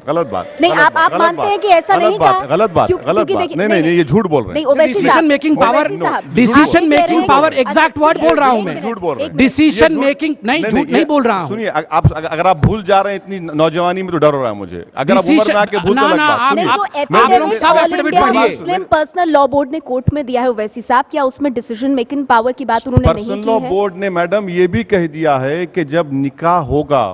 S3: गलत बात
S2: नहीं, आप मानते हैं कि ऐसा नहीं कहा?
S3: गलत बात नहीं, ये झूठ बोल रहे हैं।
S4: Decision making power, exact word बोल रहा हूं मैं,
S3: झूठ बोल रहे हैं।
S4: डिसीजन मेकिंग नहीं, झूठ नहीं बोल रहा हूं।
S3: सुनिए, अगर आप भूल जा रहे हैं इतनी नौजवानी में, तो डर हो रहा है मुझे। अगर आप उम्र में आके भूल तो
S2: मुस्लिम पर्सनल लॉ बोर्ड ने कोर्ट में दिया है ओवैसी साहब, क्या उसमें डिसीजन मेकिंग पावर की बात उन्होंने नहीं की है?
S3: पर्सनल लॉ बोर्ड ने मैडम ये भी कह दिया है कि जब निकाह होगा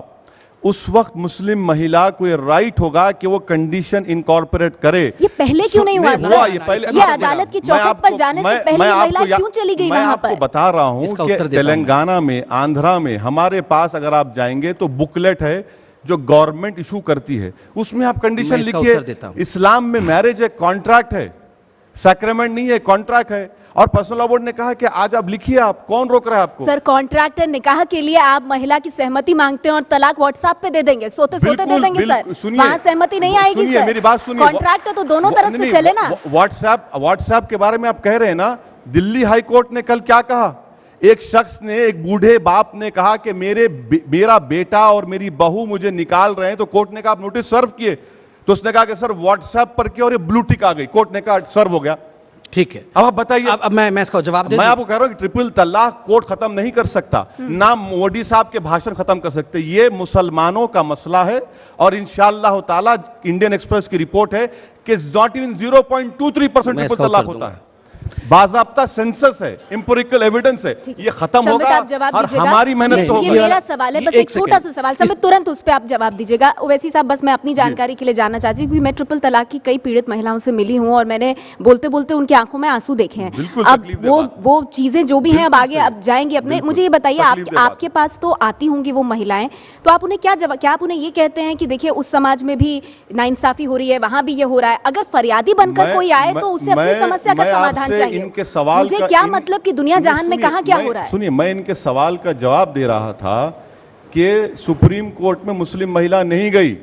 S3: उस वक्त मुस्लिम महिला को ये राइट होगा कि वो कंडीशन इनकॉर्पोरेट करे।
S2: ये पहले क्यों नहीं हुआ?
S3: ये पहले
S2: ये अदालत की चौखट पर जाने से पहले महिला क्यों चली गई वहां पर?
S3: मैं आपको बता रहा हूं कि तेलंगाना में, आंध्रा में हमारे पास अगर आप जाएंगे तो बुकलेट है जो गवर्नमेंट इशू करती है, उसमें आप कंडीशन लिखिए। इस्लाम में मैरिज एक कॉन्ट्रैक्ट है, सैक्रेमेंट नहीं है, कॉन्ट्रैक्ट है। और पर्सनल लॉ बोर्ड ने कहा कि आज आप लिखिए, आप कौन रोक रहा है आपको?
S2: सर, कॉन्ट्रैक्ट है, निकाह के लिए आप महिला की सहमति मांगते हैं और तलाक व्हाट्सएप पे दे देंगे, सोते सोते दे देंगे सर, वहां सहमति नहीं आएगी।
S3: सुनिए, मेरी बात सुनिए,
S2: कॉन्ट्रैक्ट तो दोनों तरफ से चले ना।
S3: व्हाट्सएप के बारे में आप कह रहे हैं ना, दिल्ली हाई कोर्ट ने कल क्या कहा? एक शख्स ने, एक बूढ़े बाप ने कहा कि मेरा बेटा और मेरी बहू मुझे निकाल रहे हैं, तो कोर्ट ने कहा आप नोटिस सर्व किए? तो उसने कहा कि सर व्हाट्सएप पर किया और ये ब्लू टिक आ गई, कोर्ट ने कहा सर्व हो गया।
S4: ठीक है,
S3: अब आप बताइए।
S4: अब मैं इसका जवाब दे,
S3: मैं आपको कह रहा हूं कि ट्रिपल तलाक कोर्ट खत्म नहीं कर सकता, ना मोदी साहब के भाषण खत्म कर सकते। ये मुसलमानों का मसला है और इंशाअल्लाह ताला इंडियन एक्सप्रेस की रिपोर्ट है कि नॉट इवन 0.23% ट्रिपल तलाक होता है, बाज़ाब्ता सेंसस है, एम्पिरिकल एविडेंस है, ये खत्म होगा और हमारी मेहनत तो होगी।
S2: ये मेरा सवाल है, बस एक छोटा सा सवाल, समय तुरंत उस पर आप जवाब दीजिएगा। ओवैसी साहब, बस मैं अपनी जानकारी के लिए जानना चाहती हूँ, क्योंकि मैं ट्रिपल तलाक की कई पीड़ित महिलाओं से मिली हूँ और मैंने बोलते बोलते उनकी आंखों में आंसू देखे हैं। अब वो चीजें जो भी हैं, अब आगे अब जाएंगे अपने। मुझे ये बताइए, आपके पास तो आती होंगी वो महिलाएं, तो आप उन्हें क्या आप उन्हें ये कहते हैं कि देखिए उस समाज में भी नाइंसाफी हो रही है, वहां भी ये हो रहा है, अगर फरियादी बनकर कोई आए तो उसे अपनी समस्या का समाधान चाहिए।
S3: इनके सवाल
S2: मुझे क्या मतलब कि दुनिया जहान में कहां क्या हो रहा है?
S3: सुनिए, मैं इनके सवाल का जवाब दे रहा था कि सुप्रीम कोर्ट में मुस्लिम महिला नहीं गई।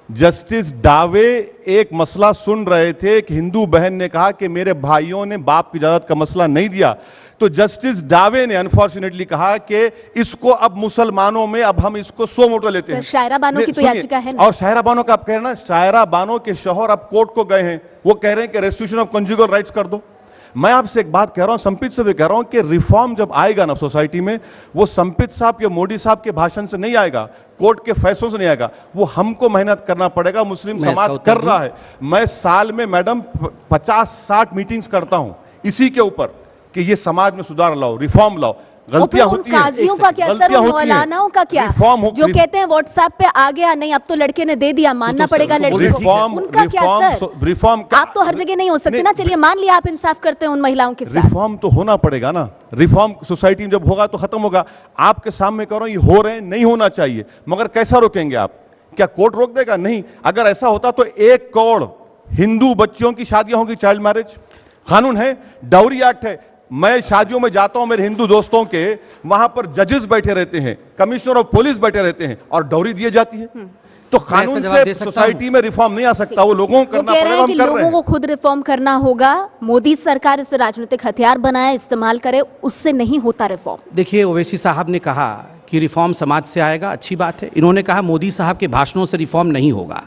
S3: जस्टिस डावे एक मसला सुन रहे थे कि हिंदू बहन ने कहा कि मेरे भाइयों ने बाप की इजाजत का मसला नहीं दिया, तो जस्टिस डावे ने अनफॉर्चुनेटली कहा कि इसको अब मुसलमानों में अब हम इसको सो मोटो लेते हैं।
S2: शायरा बानो की तो याचिका है ना?
S3: और शायरा बानो का आप कह रहे हैं ना, शायरा बानो के शौहर अब कोर्ट को गए हैं, वो कह रहे हैं कि रेस्टिट्यूशन ऑफ कंजुगल राइट्स कर दो। मैं आपसे एक बात कह रहा हूं, संपित से भी कह रहा हूं कि रिफॉर्म जब आएगा ना सोसाइटी में, वो संपित साहब या मोदी साहब के भाषण से नहीं आएगा, कोर्ट के फैसलों से नहीं आएगा, वो हमको मेहनत करना पड़ेगा। मुस्लिम समाज कर रहा है। मैं साल में मैडम 50-60 मीटिंग्स करता हूं इसी के ऊपर कि ये समाज में सुधार लाओ, रिफॉर्म लाओ। गलतियां होती हैं,
S2: काजियों का क्या सर, मौलानाओं का क्या, जो कहते हैं व्हाट्सएप पे आ गया, नहीं अब तो लड़के ने दे दिया, मानना पड़ेगा लड़की को, उनका क्या सर? रिफॉर्म आप तो हर जगह नहीं हो सकते ना। चलिए मान लिया आप इंसाफ करते हैं उन महिलाओं के साथ,
S3: रिफॉर्म तो होना पड़ेगा ना। रिफॉर्म सोसाइटी में जब होगा तो खत्म होगा। आपके सामने कह रहा हूं ये हो रहे हैं, नहीं होना चाहिए, मगर कैसा रोकेंगे आप? क्या कोर्ट रोक देगा? नहीं। अगर ऐसा होता तो 1 करोड़ हिंदू बच्चियों की शादियां होंगी, चाइल्ड मैरिज कानून है, डाउरी एक्ट है। मैं शादियों में जाता हूं मेरे हिंदू दोस्तों के, वहां पर जजेस बैठे रहते हैं, कमिश्नर ऑफ पुलिस बैठे रहते हैं और डाउरी दी जाती है। तो कानून से सोसाइटी में रिफॉर्म नहीं आ सकता, वो लोगों को करना पड़ेगा। हम कर रहे हैं।
S2: लोगों को खुद रिफॉर्म करना होगा। मोदी सरकार इसे राजनीतिक हथियार बनाए, इस्तेमाल करे, उससे नहीं होता रिफॉर्म।
S4: देखिए, ओवैसी साहब ने कहा कि रिफॉर्म समाज से आएगा, अच्छी बात है। इन्होंने कहा मोदी साहब के भाषणों से रिफॉर्म नहीं होगा।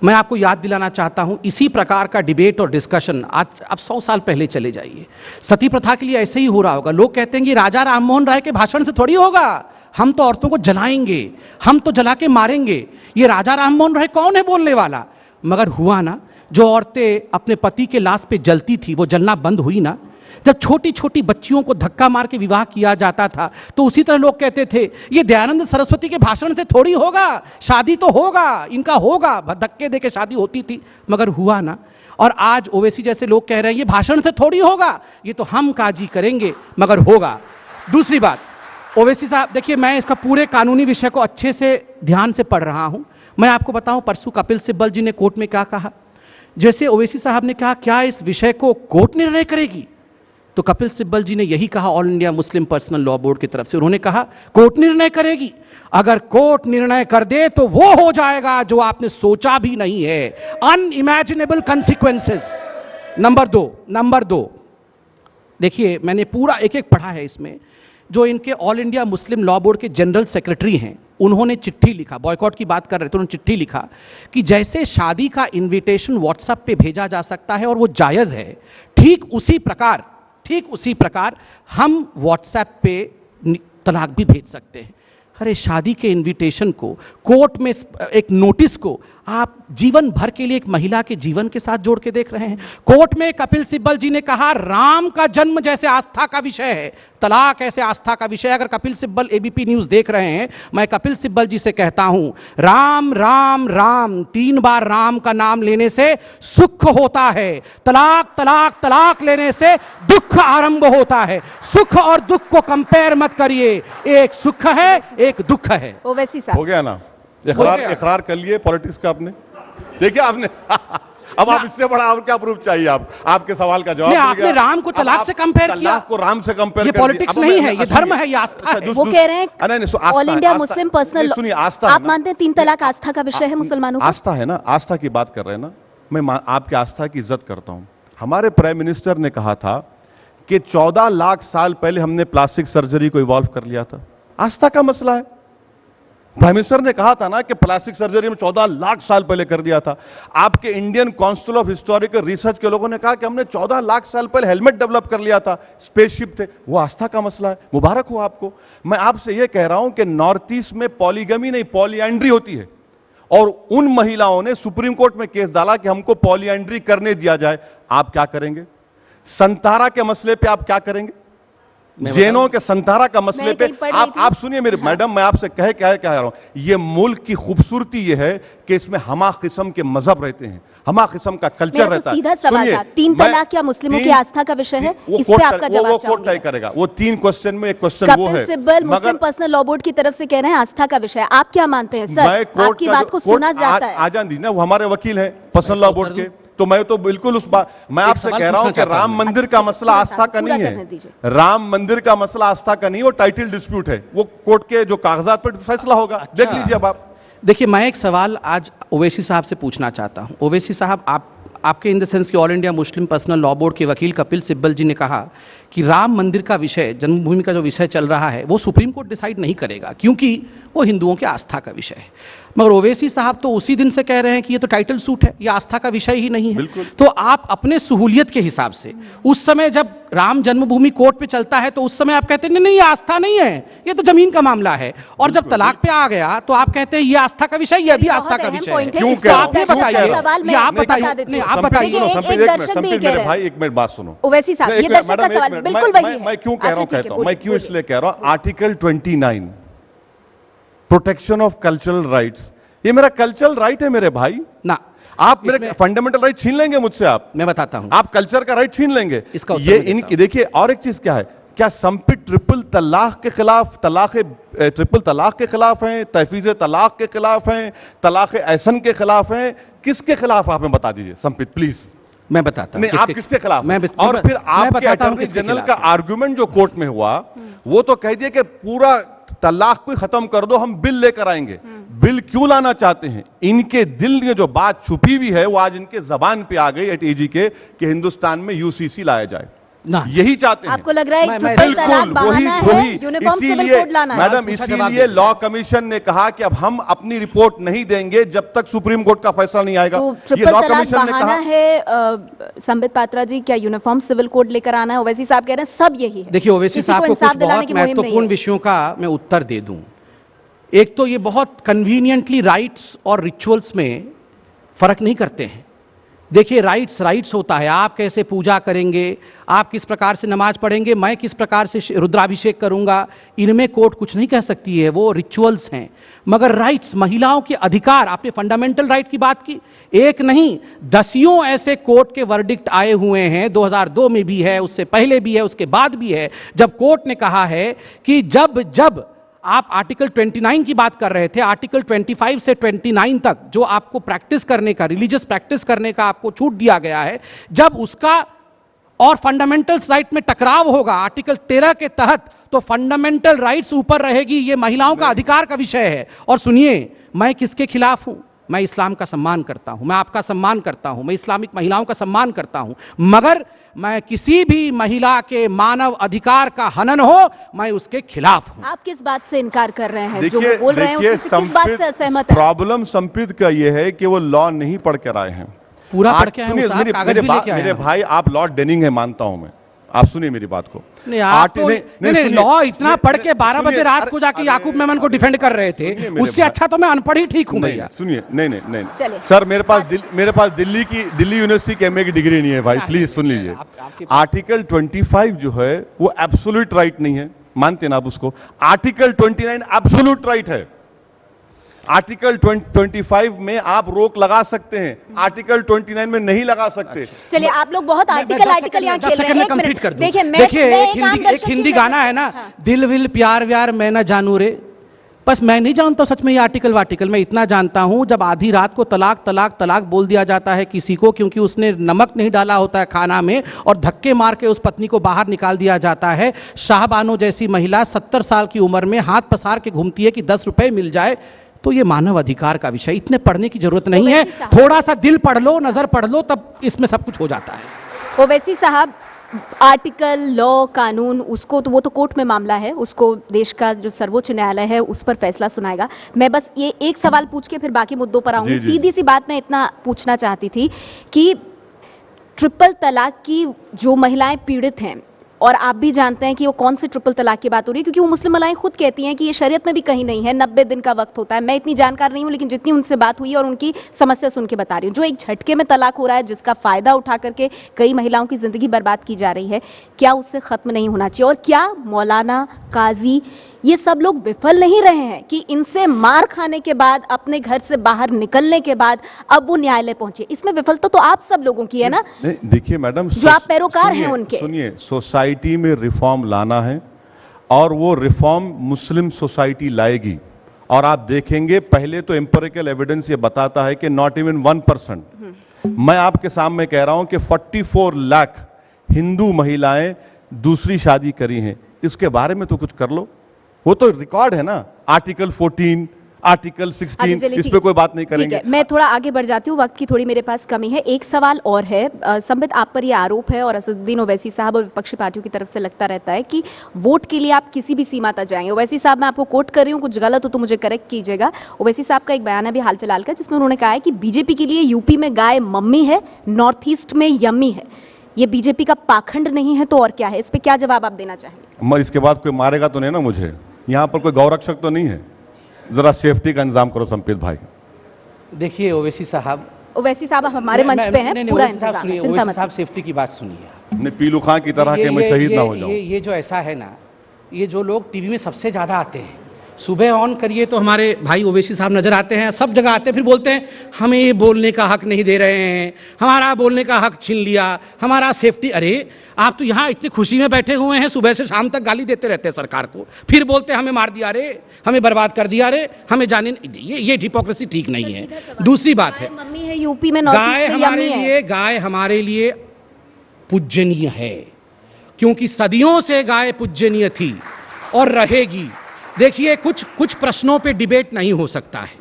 S4: मैं आपको याद दिलाना चाहता हूं, इसी प्रकार का डिबेट और डिस्कशन आज अब 100 साल पहले चले जाइए, सती प्रथा के लिए ऐसे ही हो रहा होगा। लोग कहते हैं कि राजा राममोहन राय के भाषण से थोड़ी होगा, हम तो औरतों को जलाएंगे, हम तो जला के मारेंगे। ये राजा राममोहन राय कौन है बोलने वाला? मगर हुआ ना, जो औरतें अपने पति के लाश पे जलती थी, वो जलना बंद हुई ना। जब छोटी छोटी बच्चियों को धक्का मार के विवाह किया जाता था तो उसी तरह लोग कहते थे ये दयानंद सरस्वती के भाषण से थोड़ी होगा, शादी तो होगा, इनका होगा, धक्के दे के शादी होती थी, मगर हुआ ना। और आज ओवैसी जैसे लोग कह रहे हैं ये भाषण से थोड़ी होगा, ये तो हम काजी करेंगे मगर होगा। दूसरी बात, ओवैसी साहब देखिए, मैं इसका पूरे कानूनी विषय को अच्छे से ध्यान से पढ़ रहा हूं। मैं आपको बताऊं परसों कपिल सिब्बल जी ने कोर्ट में क्या कहा। जैसे ओवैसी साहब ने कहा क्या इस विषय को कोर्ट निर्णय करेगी, तो कपिल सिब्बल जी ने यही कहा all India Muslim personal law board की तरफ से। उन्होंने कहा कोर्ट निर्णय करेगी, अगर कोर्ट निर्णय कर दे तो वो हो जाएगा जो आपने सोचा भी नहीं है, अनइमेजिनेबल कंसिक्वेंसेस। नंबर दो, देखिए मैंने पूरा एक एक पढ़ा है इसमें। जो इनके all India Muslim law board के जनरल सेक्रेटरी हैं, उन्होंने चिट्ठी लिखा, बॉयकॉट की बात कर रहे थे, उन्होंने चिट्ठी लिखा कि जैसे शादी का इनविटेशन व्हाट्सएप पे भेजा जा सकता है और वो जायज है, ठीक उसी प्रकार हम व्हाट्सएप पे तलाक भी भेज सकते हैं। अरे शादी के इनविटेशन को, कोर्ट में एक नोटिस को आप जीवन भर के लिए एक महिला के जीवन के साथ जोड़ के देख रहे हैं। कोर्ट में कपिल सिब्बल जी ने कहा राम का जन्म जैसे आस्था का विषय है, तलाक ऐसे आस्था का विषय। अगर कपिल सिब्बल एबीपी न्यूज देख रहे हैं, मैं कपिल सिब्बल जी से कहता हूं, राम राम राम 3 बार राम का नाम लेने से सुख होता है, तलाक तलाक तलाक लेने से दुख आरंभ होता है। सुख और दुख को कंपेयर मत करिए, एक सुख है एक दुख है।
S2: ओवैसी साहब
S3: हो गया ना, इकरार कर लिए पॉलिटिक्स का आपने, देखिए आपने अब आप इससे बड़ा और क्या प्रूफ चाहिए? आपके सवाल का जवाब
S4: आपने राम को तलाक से कंपेयर किया,
S3: तलाक को राम से कंपेयर,
S4: ये पॉलिटिक्स नहीं है, ये धर्म है, ये आस्था है।
S2: वो कह रहे हैं ऑल इंडिया मुस्लिम पर्सनल,
S3: सुनिए, आस्था,
S2: आप मानते हैं 3 तलाक आस्था का विषय है मुसलमानों का?
S3: आस्था है ना, आस्था की बात कर रहे हैं ना, मैं आपकी आस्था की इज्जत करता हूं। हमारे प्राइम मिनिस्टर ने कहा था कि 14 लाख साल पहले हमने प्लास्टिक सर्जरी को इवॉल्व कर लिया था, आस्था का मसला है। प्राइम मिनिस्टर ने कहा था ना कि प्लास्टिक सर्जरी में 14 लाख साल पहले कर दिया था। आपके Indian council of historical research के लोगों ने कहा कि हमने 14 लाख साल पहले हेलमेट डेवलप कर लिया था, स्पेसशिप थे। वो आस्था का मसला है, मुबारक हो आपको। मैं आपसे यह कह रहा हूं कि नॉर्थ ईस्ट में पॉलीगमी नहीं, पॉलीएंड्री होती है, और उन महिलाओं ने सुप्रीम कोर्ट में केस डाला कि हमको पॉलीएंड्री करने दिया जाए। आप क्या करेंगे? संतारा के मसले पे आप क्या करेंगे? जैनों के संतारा का मसले पे आप सुनिए मेरे मैडम, मैं आपसे कह रहा हूं, ये मुल्क की खूबसूरती ये है कि इसमें हमा किस्म के मजहब रहते हैं, हमा किस्म का कल्चर रहता है।
S2: सीधा सवाल था, 3 तलाक क्या मुस्लिमों की आस्था का विषय है? इस पे आपका जवाब
S3: वो कोर्ट तय करेगा। वो 3 क्वेश्चन में एक क्वेश्चन वो है।
S2: कपिल सिब्बल मुस्लिम पर्सनल लॉ बोर्ड की तरफ से कह रहे हैं आस्था का विषय है, आप क्या मानते हैं सर? आपकी बात को सुना जाता है।
S3: आजान दी ना, वो हमारे वकील हैं पर्सनल लॉ बोर्ड के, तो मैं तो बिल्कुल उस बात, मैं आपसे कह रहा हूं कि राम मंदिर का मसला आस्था का नहीं है, राम मंदिर का मसला आस्था का नहीं, वो टाइटल डिस्प्यूट है, वो कोर्ट के जो कागजात पर फैसला होगा। देख लीजिए अब आप।
S4: देखिए मैं एक सवाल आज ओवैसी साहब से पूछना चाहता हूं। ओवैसी साहब, आपके इन द सेंस कि all India Muslim personal law board के वकील कपिल सिब्बल जी ने कहा कि राम मंदिर का विषय, जन्मभूमि का जो विषय चल रहा है, वो सुप्रीम कोर्ट डिसाइड नहीं करेगा क्योंकि वो हिंदुओं के आस्था का विषय है। मगर ओवैसी साहब तो उसी दिन से कह रहे हैं कि ये तो टाइटल सूट है, ये आस्था का विषय ही नहीं है। तो आप अपने सहूलियत के हिसाब से, उस समय जब राम जन्मभूमि कोर्ट पे चलता है तो उस समय आप कहते हैं नहीं ये आस्था नहीं है, ये तो जमीन का मामला है, और जब तलाक पे आ गया तो आप कहते हैं ये आस्था का विषय, ये भी आस्था का विषय है।
S3: क्यों
S4: तो आपने बताइए, आप बताइए।
S3: मेरे भाई एक मिनट बात सुनो।
S2: ओवैसी साहब, ये दर्शक का सवाल बिल्कुल वही है।
S3: मैं क्यों कह रहा हूं, मैं क्यों इसलिए कह रहा हूं, article 29 protection of cultural rights, ये मेरा कल्चरल राइट है मेरे भाई ना। आप मेरे फंडामेंटल राइट छीन लेंगे मुझसे? आप, मैं बताता हूं, आप कल्चर का राइट छीन लेंगे। इसका ये इनकी देखिए, और एक चीज क्या है, क्या संपित ट्रिपल तलाक के खिलाफ, ट्रिपल तलाक के खिलाफ हैं, तहफीज तलाक के खिलाफ हैं, तलाक ऐसन के खिलाफ हैं, किसके खिलाफ आप हमें बता दीजिए संपित प्लीज।
S4: मैं बताता
S3: नहीं, आप किसके खिलाफ? और फिर आपके अटॉर्नी जनरल का आर्गुमेंट जो कोर्ट में हुआ, वो तो कह दिया कि पूरा तलाक को खत्म कर दो, हम बिल लेकर आएंगे। बिल क्यों लाना चाहते हैं? इनके दिल में जो बात छुपी हुई है वो आज इनके जबान पे आ गई एट एजी के कि हिंदुस्तान में यूसीसी लाया जाए ना, यही चाहते हैं।
S2: आपको लग रहा है बिल्कुल वही, इसीलिए
S3: मैडम, इसीलिए लॉ कमीशन ने कहा कि अब हम अपनी रिपोर्ट नहीं देंगे जब तक सुप्रीम कोर्ट का फैसला नहीं आएगा।
S2: ये लॉ कमीशन ने कहा है। संबित पात्रा जी, क्या यूनिफॉर्म सिविल कोड लेकर आना है? ओवैसी साहब कह रहे हैं सब यही है।
S4: देखिए ओवैसी साहब को कुछ बहुत महत्वपूर्ण विषयों का मैं उत्तर दे दूं। एक तो ये बहुत कन्वीनियंटली राइट्स और रिचुअल्स में फर्क नहीं करते हैं। देखिए, राइट्स होता है। आप कैसे पूजा करेंगे, आप किस प्रकार से नमाज पढ़ेंगे, मैं किस प्रकार से रुद्राभिषेक करूंगा, इनमें कोर्ट कुछ नहीं कह सकती है, वो रिचुअल्स हैं। मगर राइट्स, महिलाओं के अधिकार, आपने फंडामेंटल राइट की बात की, एक नहीं दसियों ऐसे कोर्ट के वर्डिक्ट आए हुए हैं, 2002 में भी है, उससे पहले भी है, उसके बाद भी है, जब कोर्ट ने कहा है कि जब आप आर्टिकल 29 की बात कर रहे थे, आर्टिकल 25 से 29 तक जो आपको प्रैक्टिस करने का, रिलीजियस प्रैक्टिस करने का आपको छूट दिया गया है, जब उसका और फंडामेंटल राइट में टकराव होगा आर्टिकल 13 के तहत, तो फंडामेंटल राइट्स ऊपर रहेगी। यह महिलाओं का अधिकार का विषय है। और सुनिए, मैं किसके खिलाफ हूं? मैं इस्लाम का सम्मान करता हूं, मैं आपका सम्मान करता हूं, मैं इस्लामिक महिलाओं का सम्मान करता हूं, मगर मैं किसी भी महिला के मानव अधिकार का हनन हो, मैं उसके खिलाफ हूं।
S2: आप किस बात से इनकार कर रहे हैं? जो वो बोल रहे हैं उससे किस बात से असहमत है?
S3: प्रॉब्लम संपित का यह है कि वो लॉ नहीं पढ़ कर आए हैं।
S4: पूरा पढ़ के आए हैं।
S3: मेरे भाई, आप लॉर्ड डेनिंग है, मानता हूं मैं, आप सुनिए मेरी बात को।
S4: नहीं, लॉ इतना पढ़ के 12 बजे रात को जाके याकूब मेमन को डिफेंड कर रहे थे, उससे अच्छा तो मैं अनपढ़ ही ठीक हूं भैया।
S3: सुनिए, नहीं सर, मेरे पास दिल्ली यूनिवर्सिटी के एमए की डिग्री नहीं है भाई, प्लीज सुन लीजिए। आर्टिकल 25 जो है वो एब्सोल्यूट राइट नहीं है, मानते हैं ना आप उसको। आर्टिकल 29 एब्सोल्यूट राइट है। आर्टिकल 25 में आप रोक लगा सकते हैं, आर्टिकल 29 में नहीं लगा सकते।
S2: चलिए, आप लोग बहुत आर्टिकल यहाँ खेल रहे हैं।
S4: देखिए, एक हिंदी गाना है ना, दिल विल प्यार व्यार मैं ना जानू रे, बस मैं नहीं जानता सच में ये आर्टिकल मैं इतना जानता हूं, जब आधी रात को तलाक तलाक तलाक बोल दिया जाता है किसी को, क्योंकि उसने नमक नहीं डाला होता है खाना में, और धक्के मार के उस पत्नी को बाहर निकाल दिया जाता है। शाहबानो जैसी महिला 70 साल की उम्र में हाथ पसार के घूमती है कि 10 रुपए मिल जाए, तो ये मानव अधिकार का विषय, इतने पढ़ने की जरूरत नहीं है। थोड़ा सा दिल पढ़ लो, नजर पढ़ लो, तब इसमें सब कुछ हो जाता है।
S2: ओवैसी साहब, आर्टिकल, लॉ, कानून, उसको तो वो तो कोर्ट में मामला है, उसको देश का जो सर्वोच्च न्यायालय है उस पर फैसला सुनाएगा। मैं बस ये एक सवाल पूछ के फिर बाकी मुद्दों पर आऊंगी। सीधी सी बात मैं इतना पूछना चाहती थी कि ट्रिपल तलाक की जो महिलाएं पीड़ित हैं, और आप भी जानते हैं कि वो कौन से ट्रिपल तलाक की बात हो रही है, क्योंकि वो मुस्लिम महिलाएं खुद कहती हैं कि ये शरीयत में भी कहीं नहीं है, 90 दिन का वक्त होता है। मैं इतनी जानकार नहीं हूं, लेकिन जितनी उनसे बात हुई है और उनकी समस्या सुन के बता रही हूं। जो एक झटके में तलाक हो रहा है, जिसका फायदा उठा करके कई महिलाओं की जिंदगी बर्बाद की जा रही है, क्या उससे खत्म नहीं होना चाहिए? और क्या मौलाना, काजी, ये सब लोग विफल नहीं रहे हैं कि इनसे मार खाने के बाद, अपने घर से बाहर निकलने के बाद अब वो न्यायालय पहुंचे? इसमें विफलता तो आप सब लोगों की है ना।
S3: देखिए मैडम,
S2: जो आप पैरोकार हैं उनके।
S3: सुनिए, सोसाइटी में रिफॉर्म लाना है, और वो रिफॉर्म मुस्लिम सोसाइटी लाएगी। और आप देखेंगे, पहले तो एम्पिरिकल एविडेंस ये बताता है कि नॉट इवन 1%। मैं आपके सामने कह रहा हूं कि 44 लाख हिंदू महिलाएं दूसरी शादी करी हैं। इसके बारे में तो कुछ कर लो, वो तो रिकॉर्ड है ना। आर्टिकल 14, आर्टिकल 16, इस पे कोई बात नहीं करेंगे।
S2: मैं थोड़ा आगे बढ़ जाती हूँ, वक्त की थोड़ी मेरे पास कमी है। एक सवाल और है, संबित, आप पर यह आरोप है और असदुद्दीन ओवैसी साहब और विपक्षी पार्टियों की तरफ से लगता रहता है कि वोट के लिए आप किसी भी सीमा तक जाएंगे। ओवैसी साहब, मैं आपको कोट कर रही हूँ, कुछ गलत हो तो मुझे करेक्ट कीजिएगा। ओवैसी साहब का एक बयान है अभी हाल फिलहाल का, जिसमें उन्होंने कहा है कि बीजेपी के लिए यूपी में गाय मम्मी है, नॉर्थ ईस्ट में यम्मी है। ये बीजेपी का पाखंड नहीं है तो और क्या है? इस पे क्या जवाब आप देना चाहेंगे?
S3: इसके बाद कोई मारेगा तो नहीं ना मुझे? यहां पर कोई गौरक्षक तो नहीं है? जरा सेफ्टी का इंतजाम करो संपित भाई।
S4: देखिए ओवैसी साहब
S2: हमारे मंच पे हैं, पूरा इंतजाम है, चिंता मत।
S4: साहब, सेफ्टी की बात सुनिए।
S3: नहीं, पीलू खां की तरह के मैं शहीद ना हो जाऊं।
S4: ये जो ऐसा है ना, ये जो लोग टीवी में सबसे ज्यादा आते हैं, सुबह ऑन करिए तो हमारे भाई ओवैसी साहब नजर आते हैं, सब जगह आते हैं, फिर बोलते हैं हमें ये बोलने का हक नहीं दे रहे हैं, हमारा बोलने का हक छीन लिया, हमारा सेफ्टी। अरे आप तो यहाँ इतनी खुशी में बैठे हुए हैं, सुबह से शाम तक गाली देते रहते हैं सरकार को, फिर बोलते हैं हमें मार दिया रे, हमें बर्बाद कर दिया रे, हमें जाने। ये हिपोक्रेसी ठीक नहीं है। दूसरी बात है,
S2: मम्मी है यूपी में,
S4: गाय हमारे लिए पूजनीय है, क्योंकि सदियों से गाय पूजनीय थी और रहेगी। देखिए, कुछ प्रश्नों पे डिबेट नहीं हो सकता है।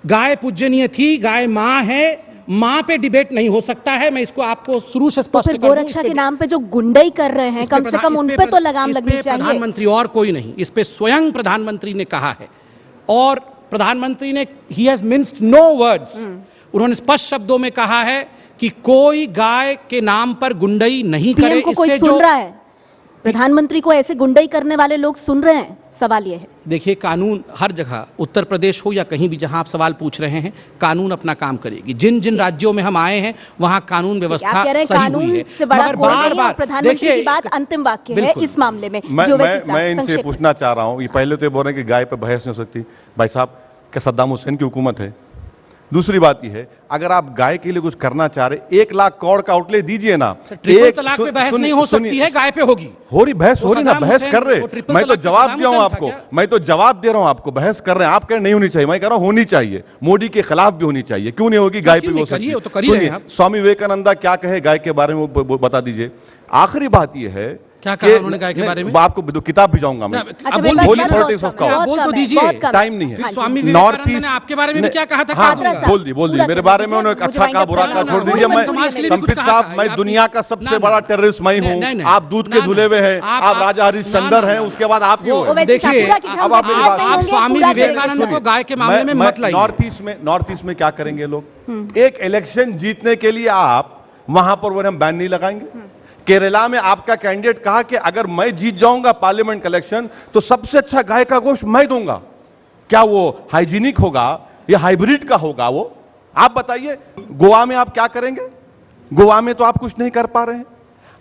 S4: गाय पूजनीय थी, गाय मां है, मां पे डिबेट नहीं हो सकता है। मैं इसको आपको शुरू से स्पष्ट कर दूं।
S2: गोरक्षा के नाम पे जो गुंडाई कर रहे हैं, कम से कम उन पे तो लगाम लगनी चाहिए।
S4: प्रधानमंत्री और कोई नहीं, इस पे स्वयं प्रधानमंत्री ने कहा है, और प्रधानमंत्री ने ही हैज मिन्स्ड नो वर्ड्स। उन्होंने स्पष्ट शब्दों में कहा है कि कोई गाय के नाम पर गुंडाई नहीं करे।
S2: कोई सुन रहा है? प्रधानमंत्री को ऐसे गुंडाई करने वाले लोग सुन रहे हैं? सवाल यह है।
S4: देखिए, कानून हर जगह, उत्तर प्रदेश हो या कहीं भी जहां आप सवाल पूछ रहे हैं, कानून अपना काम करेगी। जिन जिन राज्यों में हम आए हैं वहां कानून व्यवस्था
S2: आप कह रहे हैं
S4: सही
S2: कानून
S4: हुई है,
S2: से बड़ा
S4: मगर
S2: कोई नहीं है, और
S4: बार-बार
S2: प्रधानमंत्री की बात अंतिम वाक्य है
S4: बिल्कुल।
S2: इस मामले में।
S3: मैं
S2: जो वैसे साहब,
S3: इनसे
S2: संक्षेप में।
S3: पूछना चाह रहा हूं, ये पहले तो ये बोल रहे हैं कि गाय पे बहस नहीं हो सकती। भाई साहब, क्या सद्दाम हुसैन की हुकूमत है? दूसरी बात यह है, अगर आप गाय के लिए कुछ करना चाह रहे, 1 लाख करोड़ का आउटले दीजिए ना।
S4: ट्रिपल तलाक पे बहस नहीं हो सकती है, गाय पे होगी।
S3: हो रही बहस, हो रही ना,
S4: सद्दाम
S3: बहस
S4: हुसैन
S3: कर रहे।
S4: वो ट्रिपल
S3: मैं तो
S4: तलाक पे
S3: जवाब
S4: सद्दाम
S3: दिया हूं
S4: हुसैन था
S3: आपको,
S4: क्या?
S3: मैं तो जवाब दे रहा हूं आपको। बहस कर रहे हैं आप, कह रहे नहीं होनी चाहिए, मैं कह रहा हूं होनी चाहिए। मोदी के खिलाफ भी होनी चाहिए। क्यों नहीं होगी? गाय पे
S4: क्यों
S3: भी हो
S4: नहीं करिए,
S3: सकती
S4: वो तो कर ही रहे हैं
S3: सुनिए,
S4: आप।
S3: स्वामी विवेकानंदा क्या कहे गाय के बारे में, वो बता दीजिए। आखिरी बात यह है,
S4: क्या कहा उन्होंने गाय के बारे में?
S3: आपको किताब भिजाऊंगा मैं।
S2: अच्छा,
S4: अब
S2: मेरे
S4: बोल
S2: पास
S3: होली
S2: बहुत
S3: पॉलिटिक्स
S2: कम
S3: ऑफ
S2: है,
S3: काउ।
S2: बहुत
S4: बोल तो
S2: कम है,
S4: दीजिए।
S2: बहुत कम है।
S3: टाइम नहीं है।
S2: हाँ जी।
S4: स्वामी
S3: नॉर्थ
S4: विवेकानंद ने
S3: ईस्ट
S4: आपके बारे में भी क्या कहा था?
S3: हाँ,
S2: खादरा साहब,
S3: बोल दी
S2: पूरा
S3: मेरे
S2: कर
S3: बारे में
S2: दीजिए,
S3: उन्होंने
S2: मुझे
S3: अच्छा कहा,
S2: wind up
S3: बुरा
S2: करना
S3: कहा,
S2: है।
S3: छोड़
S2: पूरी
S3: दीजिए। मैं
S2: समाज के लिए
S4: कुछ
S3: संपित
S4: कहा
S3: साहब,
S4: था,
S3: मैं
S4: आपने-
S3: दुनिया का सबसे
S4: ना,
S3: बड़ा
S4: ना,
S3: टेररिस्ट मैं हूं।
S4: नहीं, नहीं,
S3: आप दूध के
S4: ना,
S3: धुले हुए हैं,
S4: आप-
S3: आप राजा हरिश्चंद्र
S4: ना,
S3: हैं,
S4: ना,
S3: उसके बाद आप क्यों
S2: वो
S3: हैं?
S2: वैसे
S4: देखिए,
S2: पूरा की हम
S3: अब आप
S2: बात
S3: मेरी
S2: करते
S3: बात-
S2: होंगे,
S4: स्वामी
S2: पूरा करेंगे।
S4: विवेकानंद को गाय के मामले में मत लाइए।
S3: नॉर्थ ईस्ट में क्या करेंगे लोग? एक इलेक्शन जीतने के लिए आप वहां पर वो हम बैन नहीं लगाएंगे। केरला में आपका कैंडिडेट कहा कि अगर मैं जीत जाऊंगा पार्लियामेंट का इलेक्शन तो सबसे अच्छा गाय का गोश्त मैं दूंगा। क्या वो हाइजीनिक होगा या हाइब्रिड का होगा? वो आप बताइए। गोवा में आप क्या करेंगे? गोवा में तो आप कुछ नहीं कर पा रहे हैं।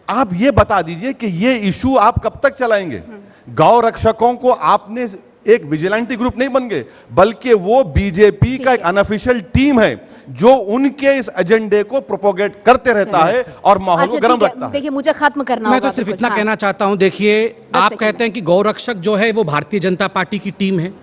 S3: आप ये बता दीजिए कि ये इशू आप कब तक चलाएंगे? गौ रक्षकों को आपने एक विजिलेंटी ग्रुप नहीं बन गए, बल्कि वो बीजेपी का एक अनऑफिशियल टीम है जो उनके इस एजेंडे को प्रोपोगेट करते रहता है और माहौल को
S2: अच्छा,
S3: गर्म
S2: ठीक है।
S3: रखता है।
S2: देखिए, मुझे खत्म करना
S4: मैं
S2: होगा
S4: तो सिर्फ
S2: बिल्कुल।
S4: इतना
S2: हाँ।
S4: कहना चाहता हूं, देखिए, आप
S2: सेकंड
S4: कहते हैं कि गौरक्षक जो है वो भारतीय जनता पार्टी की टीम है।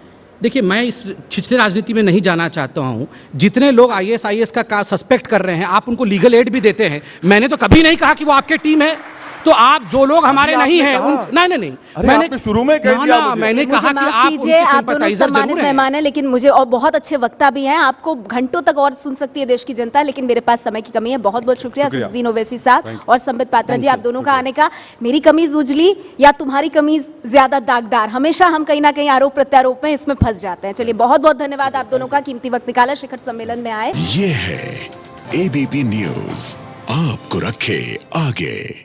S4: देखिए, मैं इस छिछले राजनीति में नहीं जाना चाहता हूं। जितने लोग आईएएस का सस्पेक्ट कर रहे हैं, आप उनको लीगल एड भी देते हैं। मैंने तो कभी नहीं कहा कि वो आपकी टीम है। तो आप जो लोग हमारे
S3: अभी
S4: नहीं
S3: आपने
S4: हैं,
S3: कहा।
S4: नहीं,
S3: अरे आपने शुरू में कह दिया मुझे।
S4: मैंने
S2: मुझे
S4: कहा कि
S2: माफ
S4: आप
S2: कीजिए,
S4: उनके
S2: आप दोनों
S4: सिंपैथाइजर
S2: सम्मानित
S4: जरूर हैं।
S2: मेहमान हैं, लेकिन मुझे, और बहुत अच्छे वक्ता भी हैं, आपको घंटों तक और सुन सकती है देश की जनता, लेकिन मेरे पास समय की कमी है। बहुत बहुत शुक्रिया असदुद्दीन ओवैसी साहब
S3: Thank you.
S2: और संबित पात्रा जी, आप दोनों का आने का। मेरी कमीज उजली या तुम्हारी कमीज ज्यादा दागदार, हमेशा हम कहीं ना कहीं आरोप प्रत्यारोप में इसमें फंस जाते हैं। चलिए, बहुत बहुत धन्यवाद आप दोनों का, कीमती वक्त निकाला, शिखर सम्मेलन में आए।
S5: ये है एबीपी न्यूज, आपको रखे आगे।